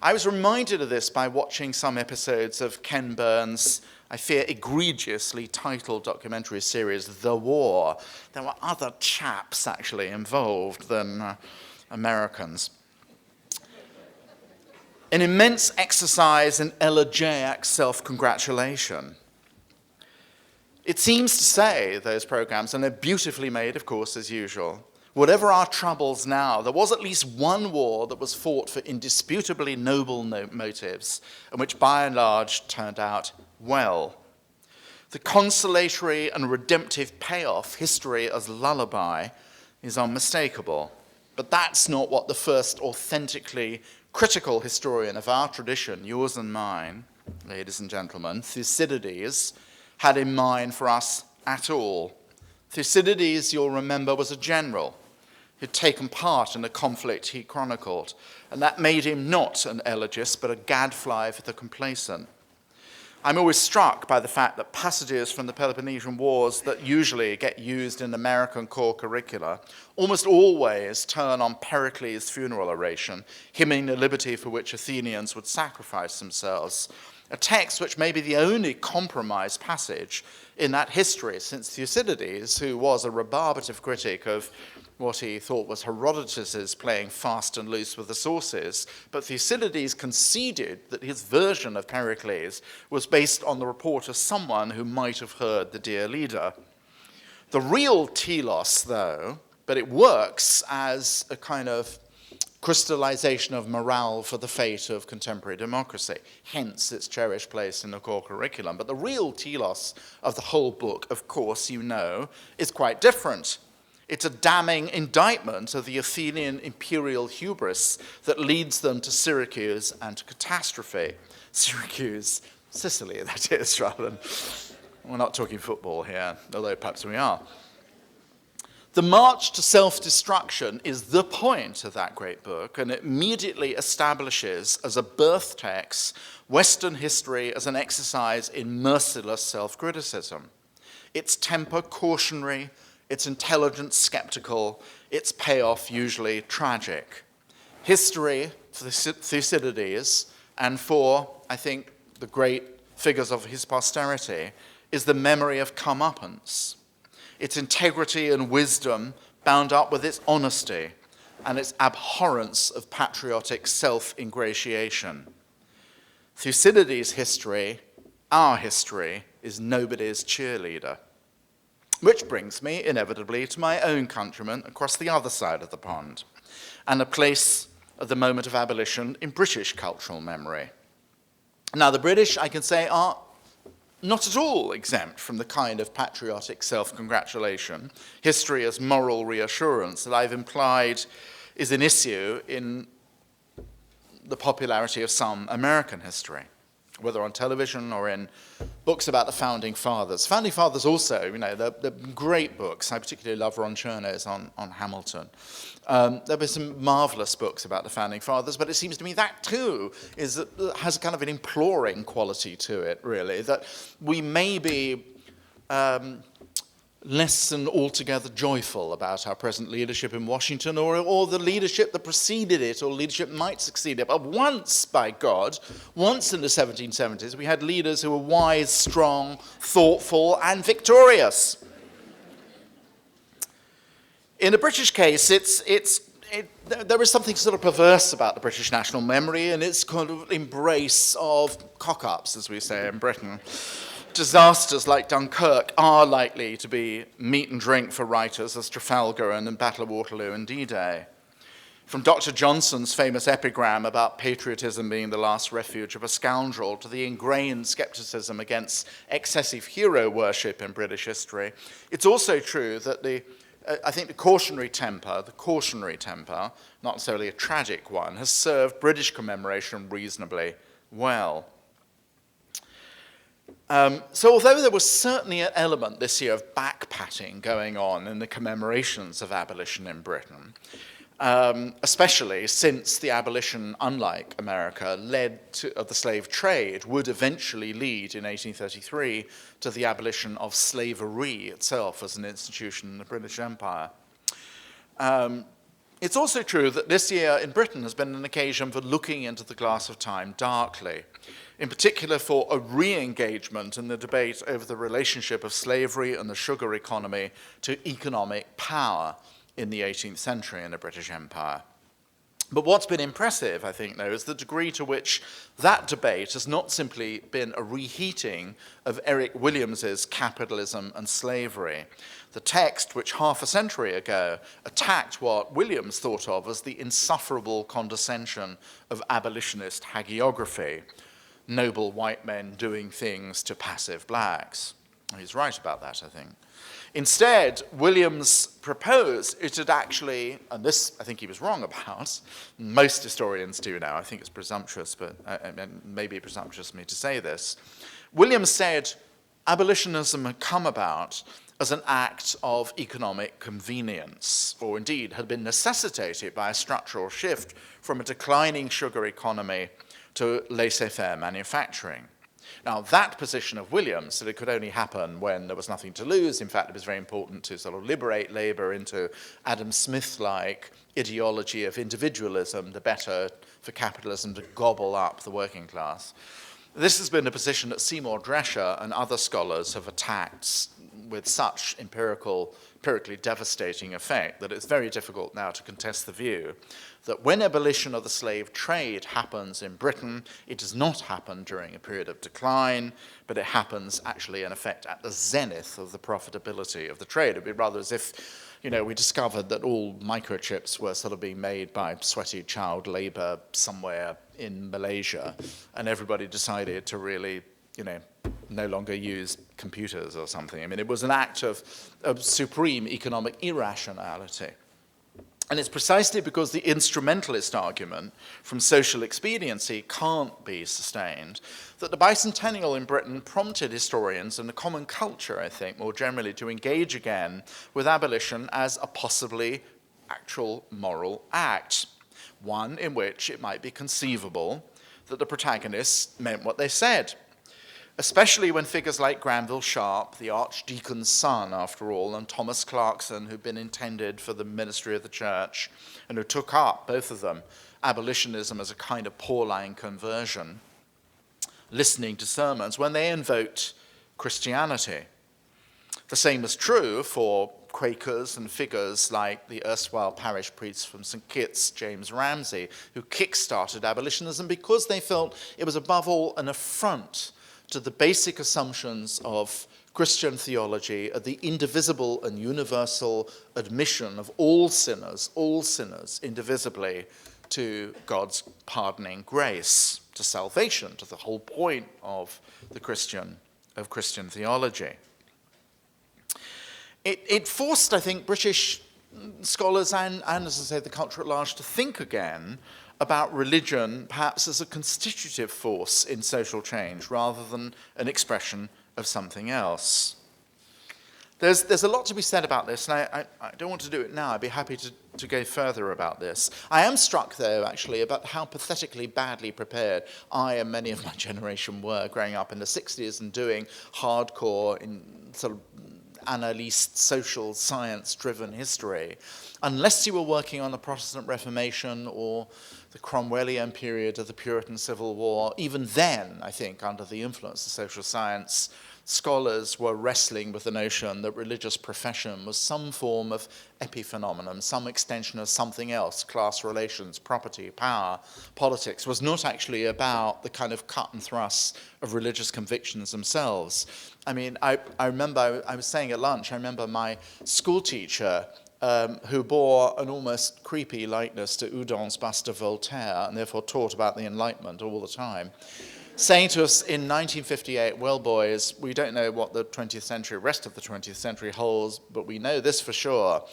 I was reminded of this by watching some episodes of Ken Burns' I fear egregiously titled documentary series, The War. There were other chaps actually involved than Americans. An immense exercise in elegiac self-congratulation. It seems to say, those programs, and they're beautifully made, of course, as usual, whatever our troubles now, there was at least one war that was fought for indisputably noble motives, and which by and large turned out well. The consolatory and redemptive payoff, history as lullaby, is unmistakable. But that's not what the first authentically critical historian of our tradition, yours and mine, ladies and gentlemen, Thucydides, had in mind for us at all. Thucydides, you'll remember, was a general who'd taken part in a conflict he chronicled, and that made him not an elegist, but a gadfly for the complacent. I'm always struck by the fact that passages from the Peloponnesian Wars that usually get used in American core curricula almost always turn on Pericles' funeral oration, hymning the liberty for which Athenians would sacrifice themselves, a text which may be the only compromise passage in that history, since Thucydides, who was a rebarbative critic of what he thought was Herodotus's playing fast and loose with the sources, but Thucydides conceded that his version of Pericles was based on the report of someone who might have heard the dear leader. The real telos, though, but it works as a kind of crystallization of morale for the fate of contemporary democracy, hence its cherished place in the core curriculum. But the real telos of the whole book, of course, you know, is quite different. It's a damning indictment of the Athenian imperial hubris that leads them to Syracuse and to catastrophe. Syracuse, Sicily, that is, rather than, we're not talking football here, although perhaps we are. The march to self-destruction is the point of that great book, and it immediately establishes as a birth text Western history as an exercise in merciless self-criticism. Its temper cautionary, its intelligence skeptical, its payoff usually tragic. History for Thucydides, and for, I think, the great figures of his posterity, is the memory of comeuppance. Its integrity and wisdom bound up with its honesty and its abhorrence of patriotic self-ingratiation. Thucydides' history, our history, is nobody's cheerleader. Which brings me, inevitably, to my own countrymen across the other side of the pond, and a place at the moment of abolition in British cultural memory. Now, the British, I can say, are not at all exempt from the kind of patriotic self-congratulation, history as moral reassurance that I've implied is an issue in the popularity of some American history, whether on television or in books about the Founding Fathers. Founding Fathers also, you know, they're great books. I particularly love Ron Cherno's on Hamilton. There were some marvelous books about the Founding Fathers, but it seems to me that too has kind of an imploring quality to it, really, that we may be less than altogether joyful about our present leadership in Washington or the leadership that preceded it or leadership might succeed it. But once, by God, once in the 1770s, we had leaders who were wise, strong, thoughtful, and victorious. In the British case, there is something sort of perverse about the British national memory and its kind of embrace of cock-ups, as we say in Britain. Disasters like Dunkirk are likely to be meat and drink for writers as Trafalgar and the Battle of Waterloo and D-Day. From Dr. Johnson's famous epigram about patriotism being the last refuge of a scoundrel to the ingrained skepticism against excessive hero worship in British history, it's also true that I think the cautionary temper, not necessarily a tragic one, has served British commemoration reasonably well. So although there was certainly an element this year of backpatting going on in the commemorations of abolition in Britain, especially since the abolition, unlike America, of the slave trade, would eventually lead in 1833 to the abolition of slavery itself as an institution in the British Empire. It's also true that this year in Britain has been an occasion for looking into the glass of time darkly, in particular for a re-engagement in the debate over the relationship of slavery and the sugar economy to economic power in the 18th century in the British Empire. But what's been impressive, I think, though, is the degree to which that debate has not simply been a reheating of Eric Williams's Capitalism and Slavery, the text which half a century ago attacked what Williams thought of as the insufferable condescension of abolitionist hagiography, noble white men doing things to passive blacks. He's right about that, I think. Instead, Williams proposed it had actually, and this I think he was wrong about, most historians do now, I think it's presumptuous, but maybe presumptuous of me to say this. Williams said abolitionism had come about as an act of economic convenience, or indeed had been necessitated by a structural shift from a declining sugar economy to laissez-faire manufacturing. Now, that position of Williams, that it could only happen when there was nothing to lose, in fact, it was very important to sort of liberate labor into Adam Smith-like ideology of individualism, the better for capitalism to gobble up the working class. This has been a position that Seymour Drescher and other scholars have attacked with such empirically devastating effect that it's very difficult now to contest the view that when abolition of the slave trade happens in Britain, it does not happen during a period of decline, but it happens actually, in effect, at the zenith of the profitability of the trade. It would be rather as if, we discovered that all microchips were sort of being made by sweaty child labor somewhere in Malaysia, and everybody decided to really, no longer use computers or something. I mean, it was an act of supreme economic irrationality. And it's precisely because the instrumentalist argument from social expediency can't be sustained that the bicentennial in Britain prompted historians and the common culture, I think, more generally, to engage again with abolition as a possibly actual moral act, one in which it might be conceivable that the protagonists meant what they said, especially when figures like Granville Sharp, the Archdeacon's son, after all, and Thomas Clarkson, who'd been intended for the ministry of the church, and who took up, both of them, abolitionism as a kind of Pauline conversion, listening to sermons, when they invoked Christianity. The same was true for Quakers and figures like the erstwhile parish priest from St. Kitts, James Ramsay, who kick-started abolitionism because they felt it was above all an affront to the basic assumptions of Christian theology, of the indivisible and universal admission of all sinners indivisibly to God's pardoning grace, to salvation, to the whole point of Christian theology. It forced, I think, British scholars and, as I say, the culture at large to think again about religion perhaps as a constitutive force in social change rather than an expression of something else. There's a lot to be said about this, and I don't want to do it now. I'd be happy to go further about this. I am struck, though, actually, about how pathetically badly prepared I and many of my generation were growing up in the 60s and doing hardcore in sort of analyst, social science-driven history, unless you were working on the Protestant Reformation or the Cromwellian period of the Puritan Civil War. Even then, I think, under the influence of social science, scholars were wrestling with the notion that religious profession was some form of epiphenomenon, some extension of something else, class relations, property, power, politics, was not actually about the kind of cut and thrust of religious convictions themselves. I mean, I remember, I was saying at lunch, I remember my school teacher who bore an almost creepy likeness to Houdon's bust of Voltaire and therefore taught about the Enlightenment all the time, saying to us in 1958, well, boys, we don't know what the 20th century, rest of the 20th century holds, but we know this for sure.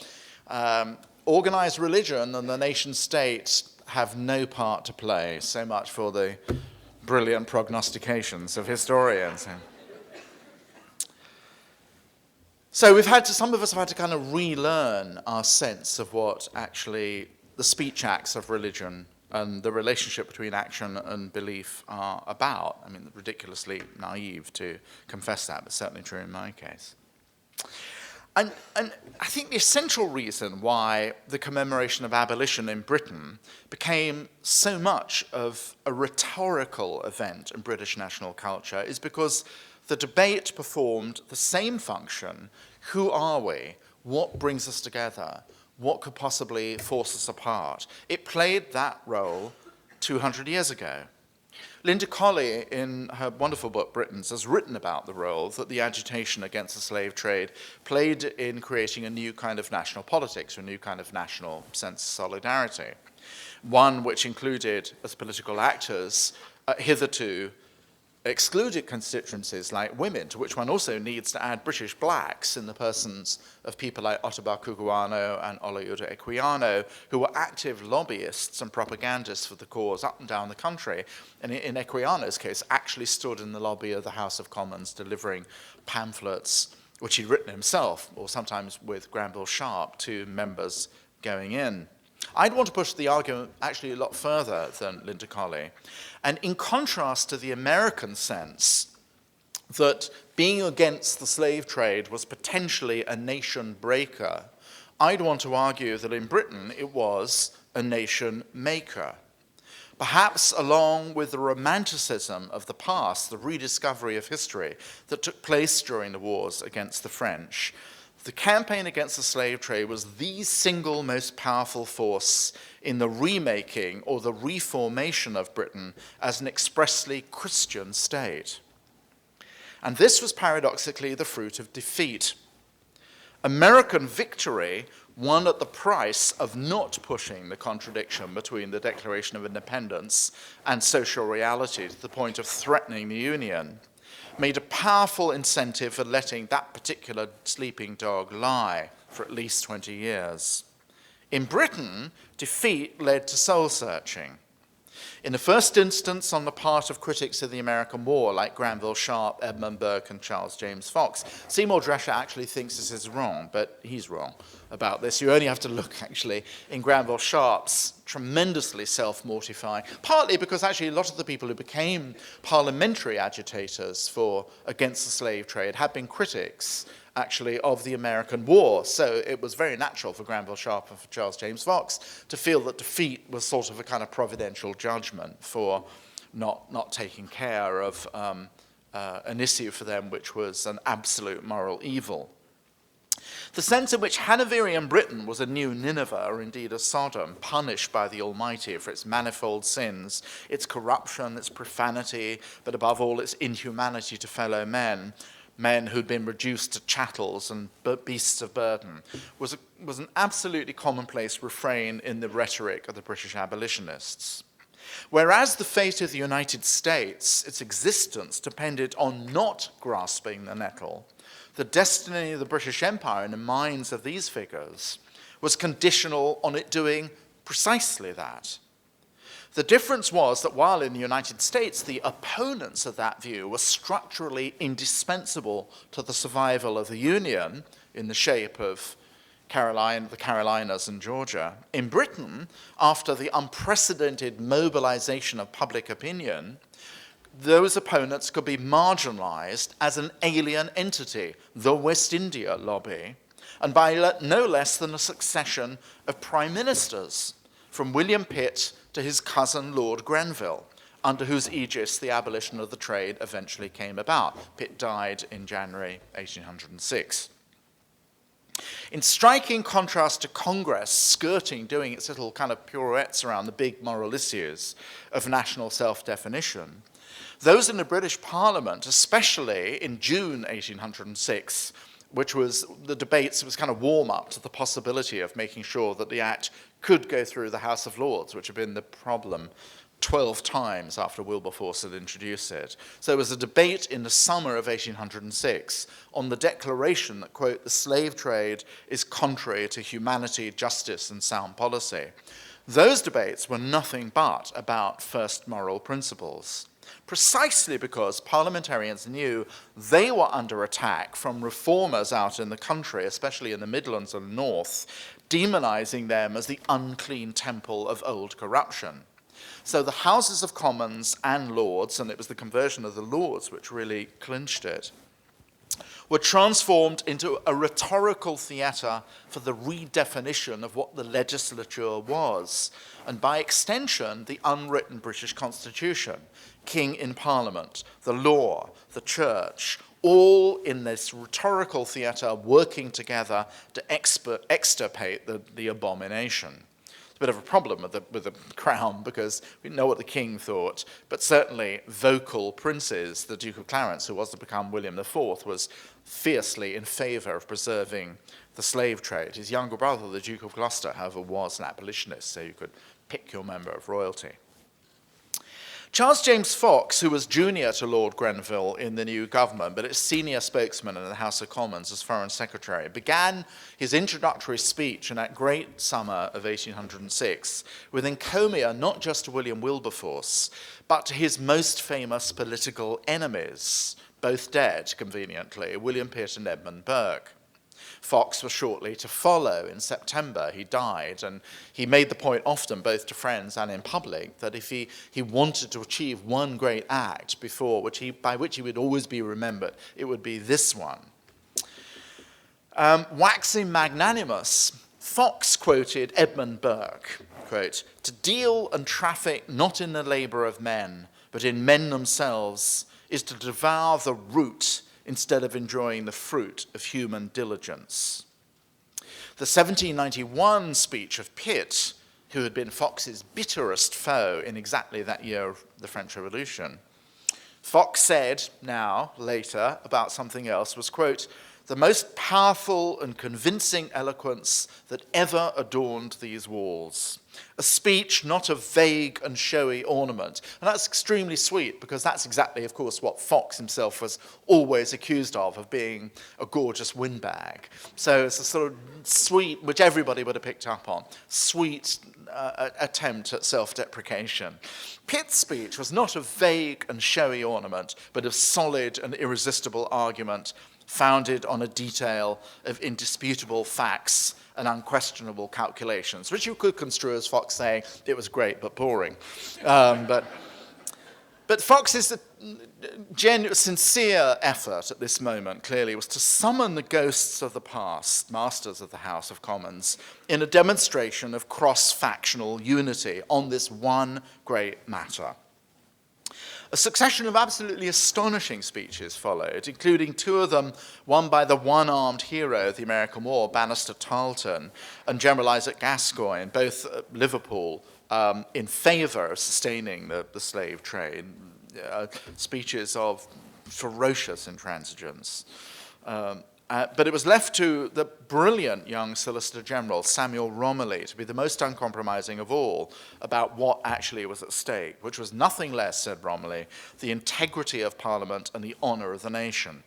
Organized religion and the nation state have no part to play. So much for the brilliant prognostications of historians. So some of us have had to kind of relearn our sense of what actually the speech acts of religion and the relationship between action and belief are about. I mean, ridiculously naive to confess that, but certainly true in my case. And I think the essential reason why the commemoration of abolition in Britain became so much of a rhetorical event in British national culture is because the debate performed the same function. Who are we? What brings us together? What could possibly force us apart? It played that role 200 years ago. Linda Colley, in her wonderful book, Britons, has written about the role that the agitation against the slave trade played in creating a new kind of national politics, a new kind of national sense of solidarity. One which included, as political actors, hitherto excluded constituencies like women, to which one also needs to add British blacks in the persons of people like Ottobah Cugoano and Olaudah Equiano, who were active lobbyists and propagandists for the cause up and down the country, and in Equiano's case actually stood in the lobby of the House of Commons delivering pamphlets, which he'd written himself, or sometimes with Granville Sharp, to members going in. I'd want to push the argument actually a lot further than Linda Colley. And in contrast to the American sense that being against the slave trade was potentially a nation breaker, I'd want to argue that in Britain it was a nation maker. Perhaps along with the romanticism of the past, the rediscovery of history that took place during the wars against the French, the campaign against the slave trade was the single most powerful force in the remaking or the reformation of Britain as an expressly Christian state. And this was paradoxically the fruit of defeat. American victory won at the price of not pushing the contradiction between the Declaration of Independence and social reality to the point of threatening the Union, made a powerful incentive for letting that particular sleeping dog lie for at least 20 years. In Britain, defeat led to soul-searching. In the first instance, on the part of critics of the American War, like Granville Sharp, Edmund Burke, and Charles James Fox. Seymour Drescher actually thinks this is wrong, but he's wrong about this. You only have to look, actually, in Granville Sharp's tremendously self-mortifying, partly because actually a lot of the people who became parliamentary agitators against the slave trade had been critics, actually, of the American War. So it was very natural for Granville Sharp and for Charles James Fox to feel that defeat was sort of a kind of providential judgment for not taking care of an issue for them which was an absolute moral evil. The sense in which Hanoverian Britain was a new Nineveh, or indeed a Sodom, punished by the Almighty for its manifold sins, its corruption, its profanity, but above all its inhumanity to fellow men, men who'd been reduced to chattels and beasts of burden, was an absolutely commonplace refrain in the rhetoric of the British abolitionists. Whereas the fate of the United States, its existence, depended on not grasping the nettle, the destiny of the British Empire in the minds of these figures was conditional on it doing precisely that. The difference was that while in the United States the opponents of that view were structurally indispensable to the survival of the Union in the shape of the Carolinas and Georgia, in Britain, after the unprecedented mobilization of public opinion, those opponents could be marginalized as an alien entity, the West India lobby, and by no less than a succession of prime ministers, from William Pitt to his cousin Lord Grenville, under whose aegis the abolition of the trade eventually came about. Pitt died in January 1806. In striking contrast to Congress doing its little kind of pirouettes around the big moral issues of national self-definition, those in the British Parliament, especially in June 1806, which was the debates, it was kind of warm-up to the possibility of making sure that the Act could go through the House of Lords, which had been the problem 12 times after Wilberforce had introduced it. So there was a debate in the summer of 1806 on the declaration that, quote, the slave trade is contrary to humanity, justice, and sound policy. Those debates were nothing but about first moral principles. precisely because parliamentarians knew they were under attack from reformers out in the country, especially in the Midlands and North, demonizing them as the unclean temple of old corruption. So the Houses of Commons and Lords, and it was the conversion of the Lords which really clinched it, were transformed into a rhetorical theatre for the redefinition of what the legislature was, and by extension, the unwritten British Constitution, king in Parliament, the law, the church, all in this rhetorical theatre working together to extirpate the abomination. A bit of a problem with the crown because we know what the king thought, but certainly vocal princes, the Duke of Clarence, who was to become William IV, was fiercely in favour of preserving the slave trade. His younger brother, the Duke of Gloucester, however, was an abolitionist, so you could pick your member of royalty. Charles James Fox, who was junior to Lord Grenville in the new government, but its senior spokesman in the House of Commons as Foreign Secretary, began his introductory speech in that great summer of 1806 with encomia not just to William Wilberforce, but to his most famous political enemies, both dead, conveniently, William Pitt and Edmund Burke. Fox was shortly to follow. In September, he died, and he made the point often, both to friends and in public, that if he wanted to achieve one great act by which he would always be remembered, it would be this one. Waxing magnanimous, Fox quoted Edmund Burke, quote, "To deal and traffic not in the labour of men, but in men themselves, is to devour the root instead of enjoying the fruit of human diligence." The 1791 speech of Pitt, who had been Fox's bitterest foe in exactly that year of the French Revolution, Fox said later, about something else, was, quote, "the most powerful and convincing eloquence that ever adorned these walls. A speech, not a vague and showy ornament." And that's extremely sweet, because that's exactly, of course, what Fox himself was always accused of being a gorgeous windbag. So it's a sort of sweet, which everybody would have picked up on, sweet attempt at self-deprecation. Pitt's speech was not a vague and showy ornament, but a solid and irresistible argument founded on a detail of indisputable facts and unquestionable calculations, which you could construe as Fox saying it was great but boring. But Fox's sincere effort at this moment, clearly, was to summon the ghosts of the past, masters of the House of Commons, in a demonstration of cross-factional unity on this one great matter. A succession of absolutely astonishing speeches followed, including two of them, one by the one-armed hero of the American War, Banastre Tarleton, and General Isaac Gascoigne, both at Liverpool, in favour of sustaining the slave trade, speeches of ferocious intransigence. But it was left to the brilliant young Solicitor General, Samuel Romilly, to be the most uncompromising of all about what actually was at stake, which was nothing less, said Romilly, the integrity of Parliament and the honour of the nation.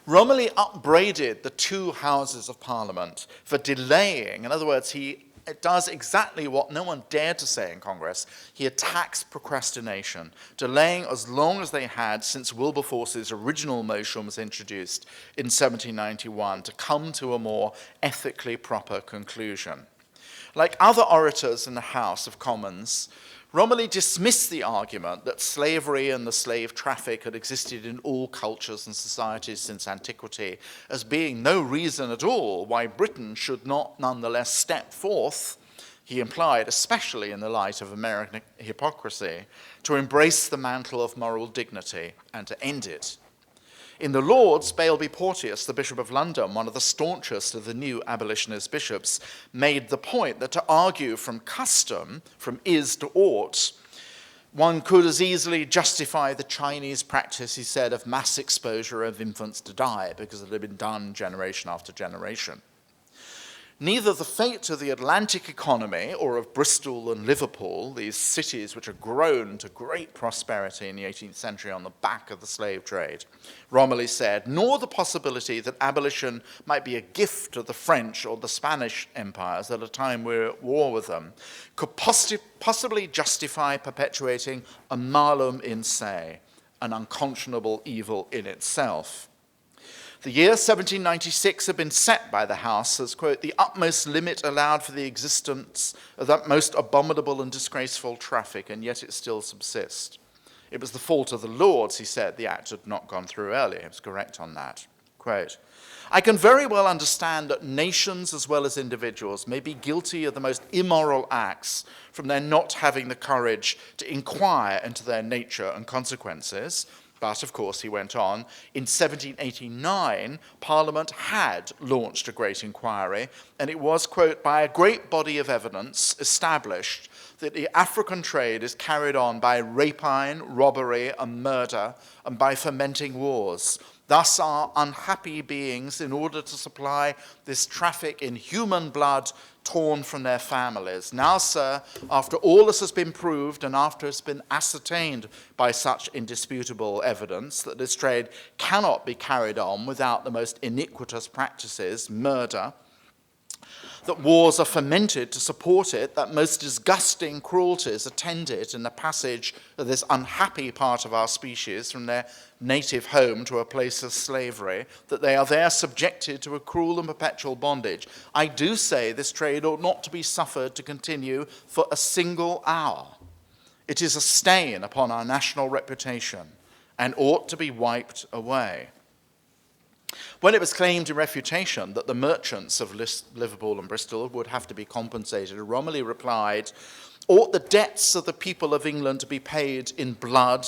Romilly upbraided the two Houses of Parliament for delaying. In other words, he does exactly what no one dared to say in Congress. He attacks procrastination, delaying as long as they had since Wilberforce's original motion was introduced in 1791 to come to a more ethically proper conclusion. Like other orators in the House of Commons, Romilly dismissed the argument that slavery and the slave traffic had existed in all cultures and societies since antiquity as being no reason at all why Britain should not nonetheless step forth, he implied, especially in the light of American hypocrisy, to embrace the mantle of moral dignity and to end it. In the Lords, Bailby Porteous, the Bishop of London, one of the staunchest of the new abolitionist bishops, made the point that to argue from custom, from is to ought, one could as easily justify the Chinese practice, he said, of mass exposure of infants to die, because it had been done generation after generation. Neither the fate of the Atlantic economy or of Bristol and Liverpool, these cities which had grown to great prosperity in the 18th century on the back of the slave trade, Romilly said, nor the possibility that abolition might be a gift to the French or the Spanish empires at a time we were at war with them, could possibly justify perpetuating a malum in se, an unconscionable evil in itself. The year 1796 had been set by the House as, quote, the utmost limit allowed for the existence of that most abominable and disgraceful traffic, and yet it still subsists. It was the fault of the Lords, he said, the act had not gone through earlier. He was correct on that. Quote, I can very well understand that nations as well as individuals may be guilty of the most immoral acts from their not having the courage to inquire into their nature and consequences. But, of course, he went on, in 1789, Parliament had launched a great inquiry, and it was, quote, by a great body of evidence established that the African trade is carried on by rapine, robbery, and murder, and by fomenting wars. Thus are unhappy beings, in order to supply this traffic in human blood, torn from their families. Now, sir, after all this has been proved and after it's been ascertained by such indisputable evidence that this trade cannot be carried on without the most iniquitous practices, murder, that wars are fomented to support it, that most disgusting cruelties attend it in the passage of this unhappy part of our species from their native home to a place of slavery, that they are there subjected to a cruel and perpetual bondage. I do say this trade ought not to be suffered to continue for a single hour. It is a stain upon our national reputation and ought to be wiped away. When it was claimed in refutation that the merchants of Liverpool and Bristol would have to be compensated, Romilly replied, ought the debts of the people of England to be paid in blood,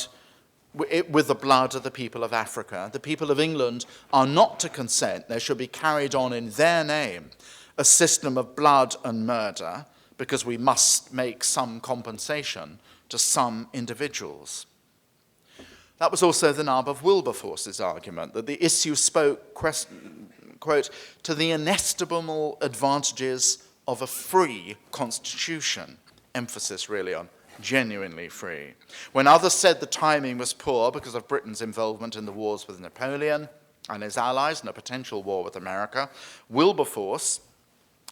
with the blood of the people of Africa? The people of England are not to consent there should be carried on in their name a system of blood and murder, because we must make some compensation to some individuals. That was also the nub of Wilberforce's argument, that the issue spoke, quote, to the inestimable advantages of a free constitution, emphasis really on genuinely free. When others said the timing was poor because of Britain's involvement in the wars with Napoleon and his allies and a potential war with America, Wilberforce,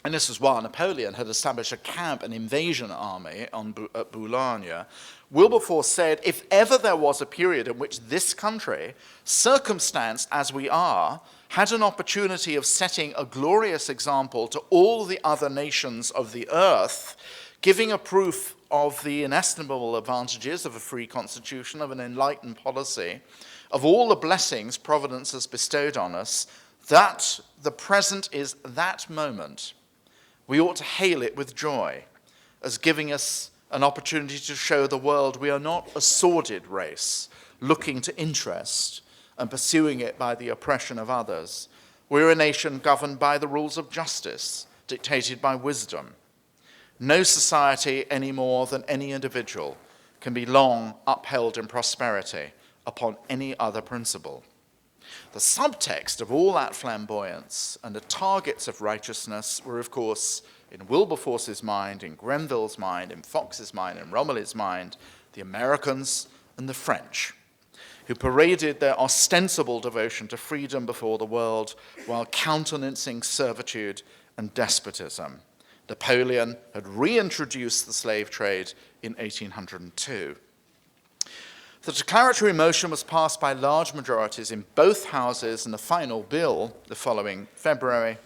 and this is while Napoleon had established a camp, an invasion army at Boulogne, Wilberforce said, if ever there was a period in which this country, circumstanced as we are, had an opportunity of setting a glorious example to all the other nations of the earth, giving a proof of the inestimable advantages of a free constitution, of an enlightened policy, of all the blessings Providence has bestowed on us, that the present is that moment. We ought to hail it with joy, as giving us an opportunity to show the world we are not a sordid race, looking to interest and pursuing it by the oppression of others. We're a nation governed by the rules of justice, dictated by wisdom. No society any more than any individual can be long upheld in prosperity upon any other principle. The subtext of all that flamboyance and the targets of righteousness were, of course, in Wilberforce's mind, in Grenville's mind, in Fox's mind, in Romilly's mind, the Americans and the French, who paraded their ostensible devotion to freedom before the world while countenancing servitude and despotism. Napoleon had reintroduced the slave trade in 1802. The declaratory motion was passed by large majorities in both houses, and the final bill, the following February,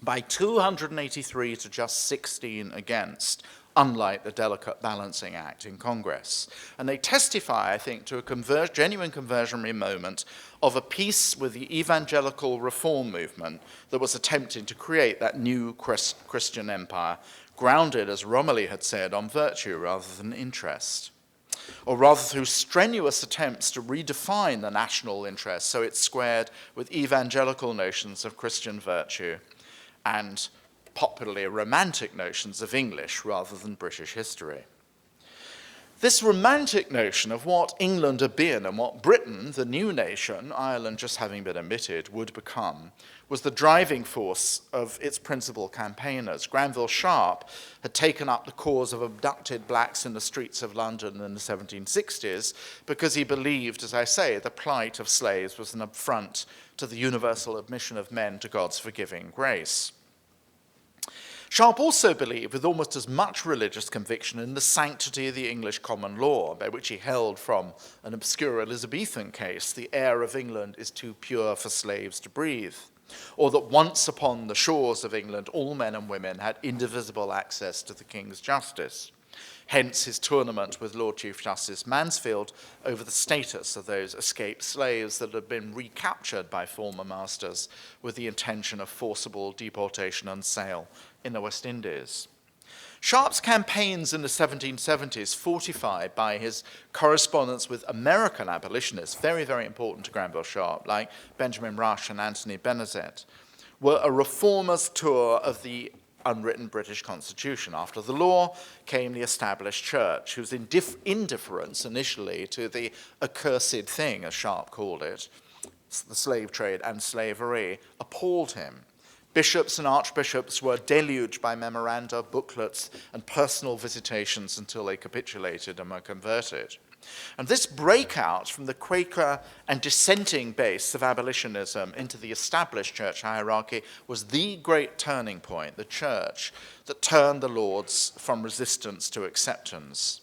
by 283 to just 16 against, unlike the delicate balancing act in Congress. And they testify, I think, to a genuine conversionary moment of a peace with the evangelical reform movement that was attempting to create that new Christian empire, grounded, as Romilly had said, on virtue rather than interest, or rather through strenuous attempts to redefine the national interest so it's squared with evangelical notions of Christian virtue and popularly romantic notions of English rather than British history. This romantic notion of what England had been and what Britain, the new nation, Ireland just having been admitted, would become, was the driving force of its principal campaigners. Granville Sharp had taken up the cause of abducted blacks in the streets of London in the 1760s because he believed, as I say, the plight of slaves was an affront to the universal admission of men to God's forgiving grace. Sharp also believed, with almost as much religious conviction, in the sanctity of the English common law, by which he held from an obscure Elizabethan case, the air of England is too pure for slaves to breathe, or that once upon the shores of England all men and women had indivisible access to the King's justice. Hence his tournament with Lord Chief Justice Mansfield over the status of those escaped slaves that had been recaptured by former masters with the intention of forcible deportation and sale in the West Indies. Sharp's campaigns in the 1770s, fortified by his correspondence with American abolitionists, very, very important to Granville Sharp, like Benjamin Rush and Anthony Benezet, were a reformer's tour of the unwritten British Constitution. After the law came the established church, whose indifference initially to the accursed thing, as Sharp called it, the slave trade and slavery, appalled him. Bishops and archbishops were deluged by memoranda, booklets, and personal visitations until they capitulated and were converted. And this breakout from the Quaker and dissenting base of abolitionism into the established church hierarchy was the great turning point, the church, that turned the Lords from resistance to acceptance.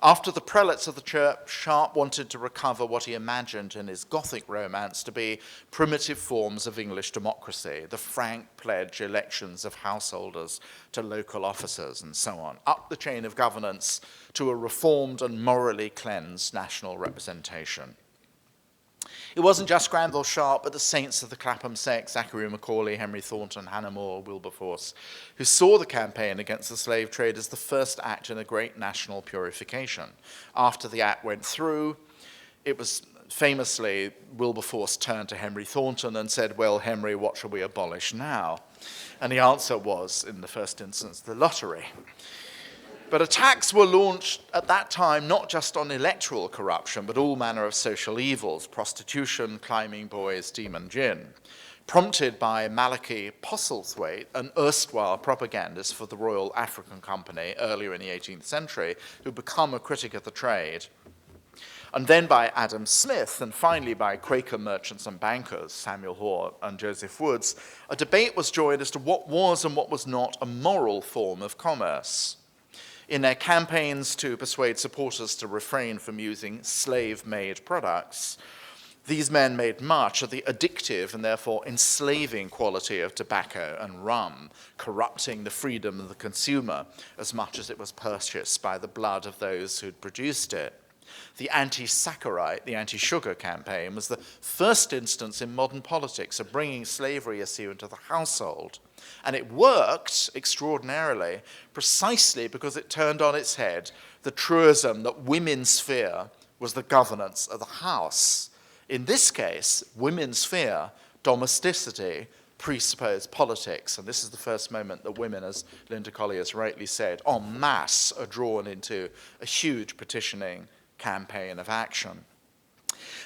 After the prelates of the church, Sharp wanted to recover what he imagined in his Gothic romance to be primitive forms of English democracy, the frank pledge elections of householders to local officers and so on, up the chain of governance to a reformed and morally cleansed national representation. It wasn't just Granville Sharp, but the saints of the Clapham sect, Zachary Macaulay, Henry Thornton, Hannah More, Wilberforce, who saw the campaign against the slave trade as the first act in a great national purification. After the act went through, it was famously, Wilberforce turned to Henry Thornton and said, "Well, Henry, what shall we abolish now?" And the answer was, in the first instance, the lottery. But attacks were launched at that time not just on electoral corruption, but all manner of social evils, prostitution, climbing boys, demon gin, prompted by Malachi Postlethwaite, an erstwhile propagandist for the Royal African Company earlier in the 18th century, who'd become a critic of the trade, and then by Adam Smith, and finally by Quaker merchants and bankers, Samuel Hoare and Joseph Woods. A debate was joined as to what was and what was not a moral form of commerce. In their campaigns to persuade supporters to refrain from using slave-made products, these men made much of the addictive and therefore enslaving quality of tobacco and rum, corrupting the freedom of the consumer as much as it was purchased by the blood of those who'd produced it. The anti-saccharide, the anti-sugar campaign was the first instance in modern politics of bringing slavery issue into the household. And it worked extraordinarily precisely because it turned on its head the truism that women's sphere was the governance of the house. In this case, women's sphere, domesticity, presupposed politics. And this is the first moment that women, as Linda Collier's rightly said, en masse are drawn into a huge petitioning campaign of action.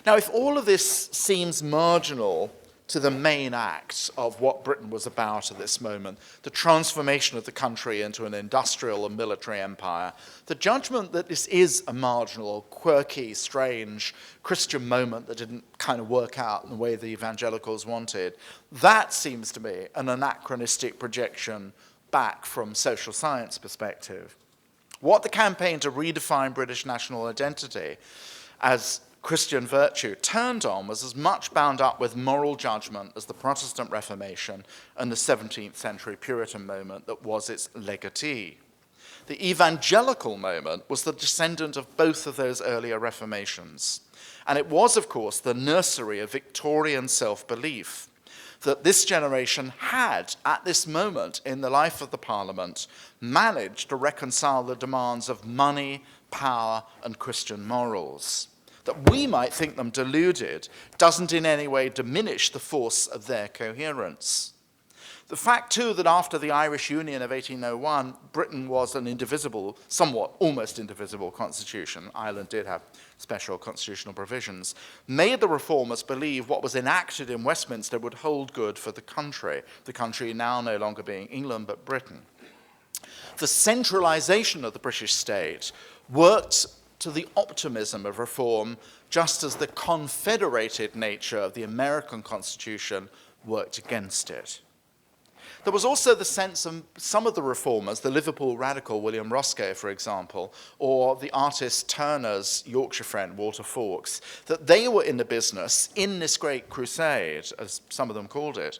Now, if all of this seems marginal to the main act of what Britain was about at this moment, the transformation of the country into an industrial and military empire, the judgment that this is a marginal, quirky, strange Christian moment that didn't kind of work out in the way the evangelicals wanted, that seems to me an anachronistic projection back from social science perspective. What the campaign to redefine British national identity as Christian virtue turned on was as much bound up with moral judgment as the Protestant Reformation and the 17th century Puritan moment that was its legatee. The evangelical moment was the descendant of both of those earlier reformations. And it was, of course, the nursery of Victorian self-belief that this generation had, at this moment in the life of the Parliament, managed to reconcile the demands of money, power, and Christian morals. That we might think them deluded doesn't in any way diminish the force of their coherence. The fact, too, that after the Irish Union of 1801, Britain was an indivisible, somewhat almost indivisible constitution, Ireland did have special constitutional provisions, made the reformers believe what was enacted in Westminster would hold good for the country now no longer being England but Britain. The centralization of the British state worked to the optimism of reform, just as the confederated nature of the American Constitution worked against it. There was also the sense of some of the reformers, the Liverpool radical William Roscoe, for example, or the artist Turner's Yorkshire friend Walter Fawkes, that they were in the business, in this great crusade, as some of them called it,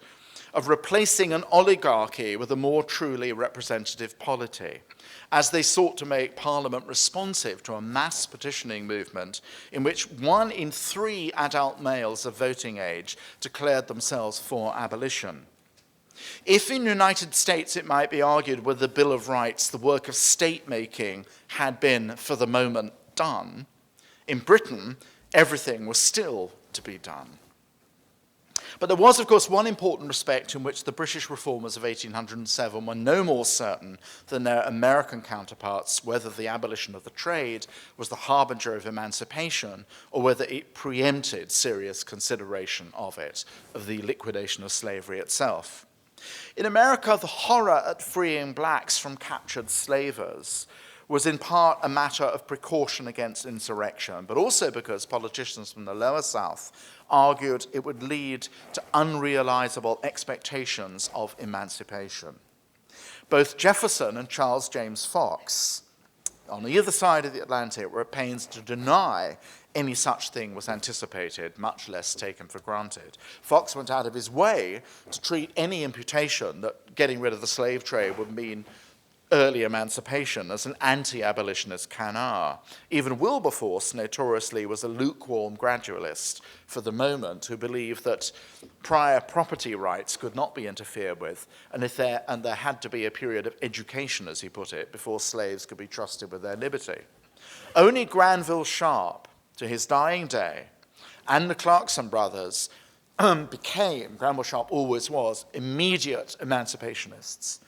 of replacing an oligarchy with a more truly representative polity, as they sought to make Parliament responsive to a mass petitioning movement in which 1 in 3 adult males of voting age declared themselves for abolition. If in the United States it might be argued with the Bill of Rights the work of state-making had been, for the moment, done, in Britain, everything was still to be done. But there was, of course, one important respect in which the British reformers of 1807 were no more certain than their American counterparts whether the abolition of the trade was the harbinger of emancipation or whether it preempted serious consideration of it, of the liquidation of slavery itself. In America, the horror at freeing blacks from captured slavers was in part a matter of precaution against insurrection, but also because politicians from the lower South argued it would lead to unrealizable expectations of emancipation. Both Jefferson and Charles James Fox, on either side of the Atlantic, were at pains to deny any such thing was anticipated, much less taken for granted. Fox went out of his way to treat any imputation that getting rid of the slave trade would mean early emancipation as an anti-abolitionist canard. Even Wilberforce, notoriously, was a lukewarm gradualist for the moment who believed that prior property rights could not be interfered with, and there had to be a period of education, as he put it, before slaves could be trusted with their liberty. Only Granville Sharp, to his dying day, and the Clarkson brothers became, Granville Sharp always was, immediate emancipationists.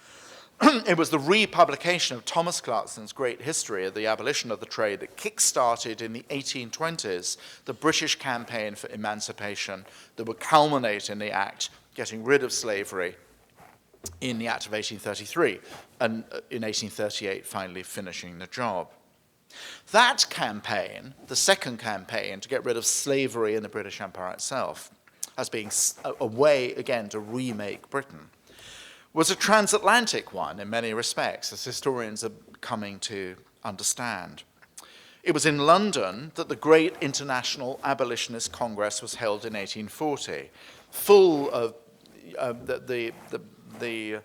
It was the republication of Thomas Clarkson's great history of the abolition of the trade that kick-started in the 1820s the British campaign for emancipation that would culminate in the act getting rid of slavery in the Act of 1833, and in 1838 finally finishing the job. That campaign, the second campaign to get rid of slavery in the British Empire itself, as being a way, again, to remake Britain, was a transatlantic one in many respects, as historians are coming to understand. It was in London that the great International Abolitionist Congress was held in 1840, full of the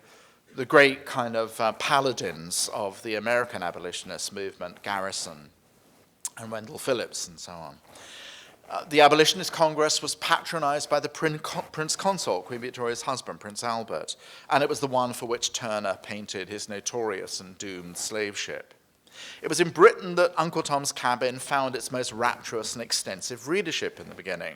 great kind of paladins of the American abolitionist movement, Garrison and Wendell Phillips and so on. The Abolitionist Congress was patronized by the Prince Consort, Queen Victoria's husband, Prince Albert, and it was the one for which Turner painted his notorious and doomed slave ship. It was in Britain that Uncle Tom's Cabin found its most rapturous and extensive readership in the beginning.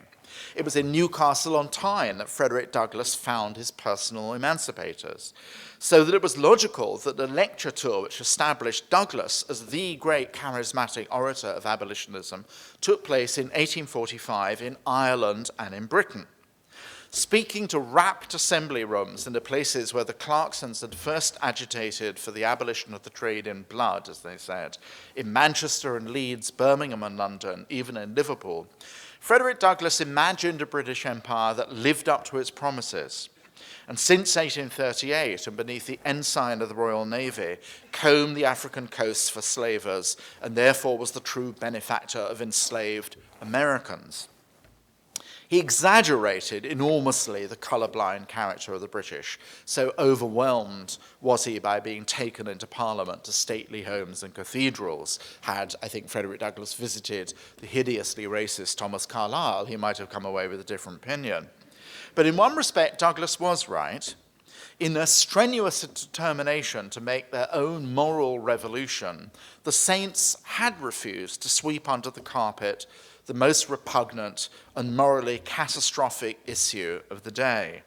It was in Newcastle on Tyne that Frederick Douglass found his personal emancipators, so that it was logical that the lecture tour which established Douglass as the great charismatic orator of abolitionism took place in 1845 in Ireland and in Britain. Speaking to rapt assembly rooms in the places where the Clarksons had first agitated for the abolition of the trade in blood, as they said, in Manchester and Leeds, Birmingham and London, even in Liverpool, Frederick Douglass imagined a British Empire that lived up to its promises, and since 1838, and beneath the ensign of the Royal Navy, combed the African coasts for slavers, and therefore was the true benefactor of enslaved Americans. He exaggerated enormously the colourblind character of the British, so overwhelmed was he by being taken into Parliament to stately homes and cathedrals. Had, I think, Frederick Douglass visited the hideously racist Thomas Carlyle, he might have come away with a different opinion. But in one respect, Douglass was right. In their strenuous determination to make their own moral revolution, the saints had refused to sweep under the carpet the most repugnant and morally catastrophic issue of the day.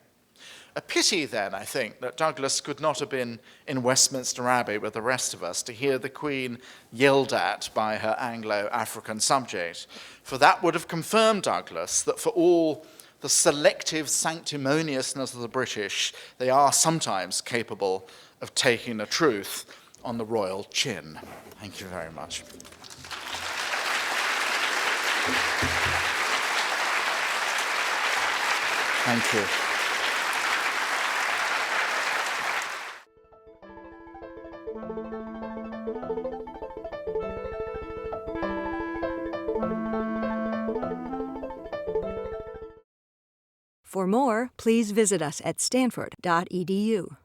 A pity then, I think, that Douglas could not have been in Westminster Abbey with the rest of us to hear the Queen yelled at by her Anglo-African subject, for that would have confirmed Douglas that for all the selective sanctimoniousness of the British, they are sometimes capable of taking the truth on the royal chin. Thank you very much. Thank you. For more, please visit us at stanford.edu.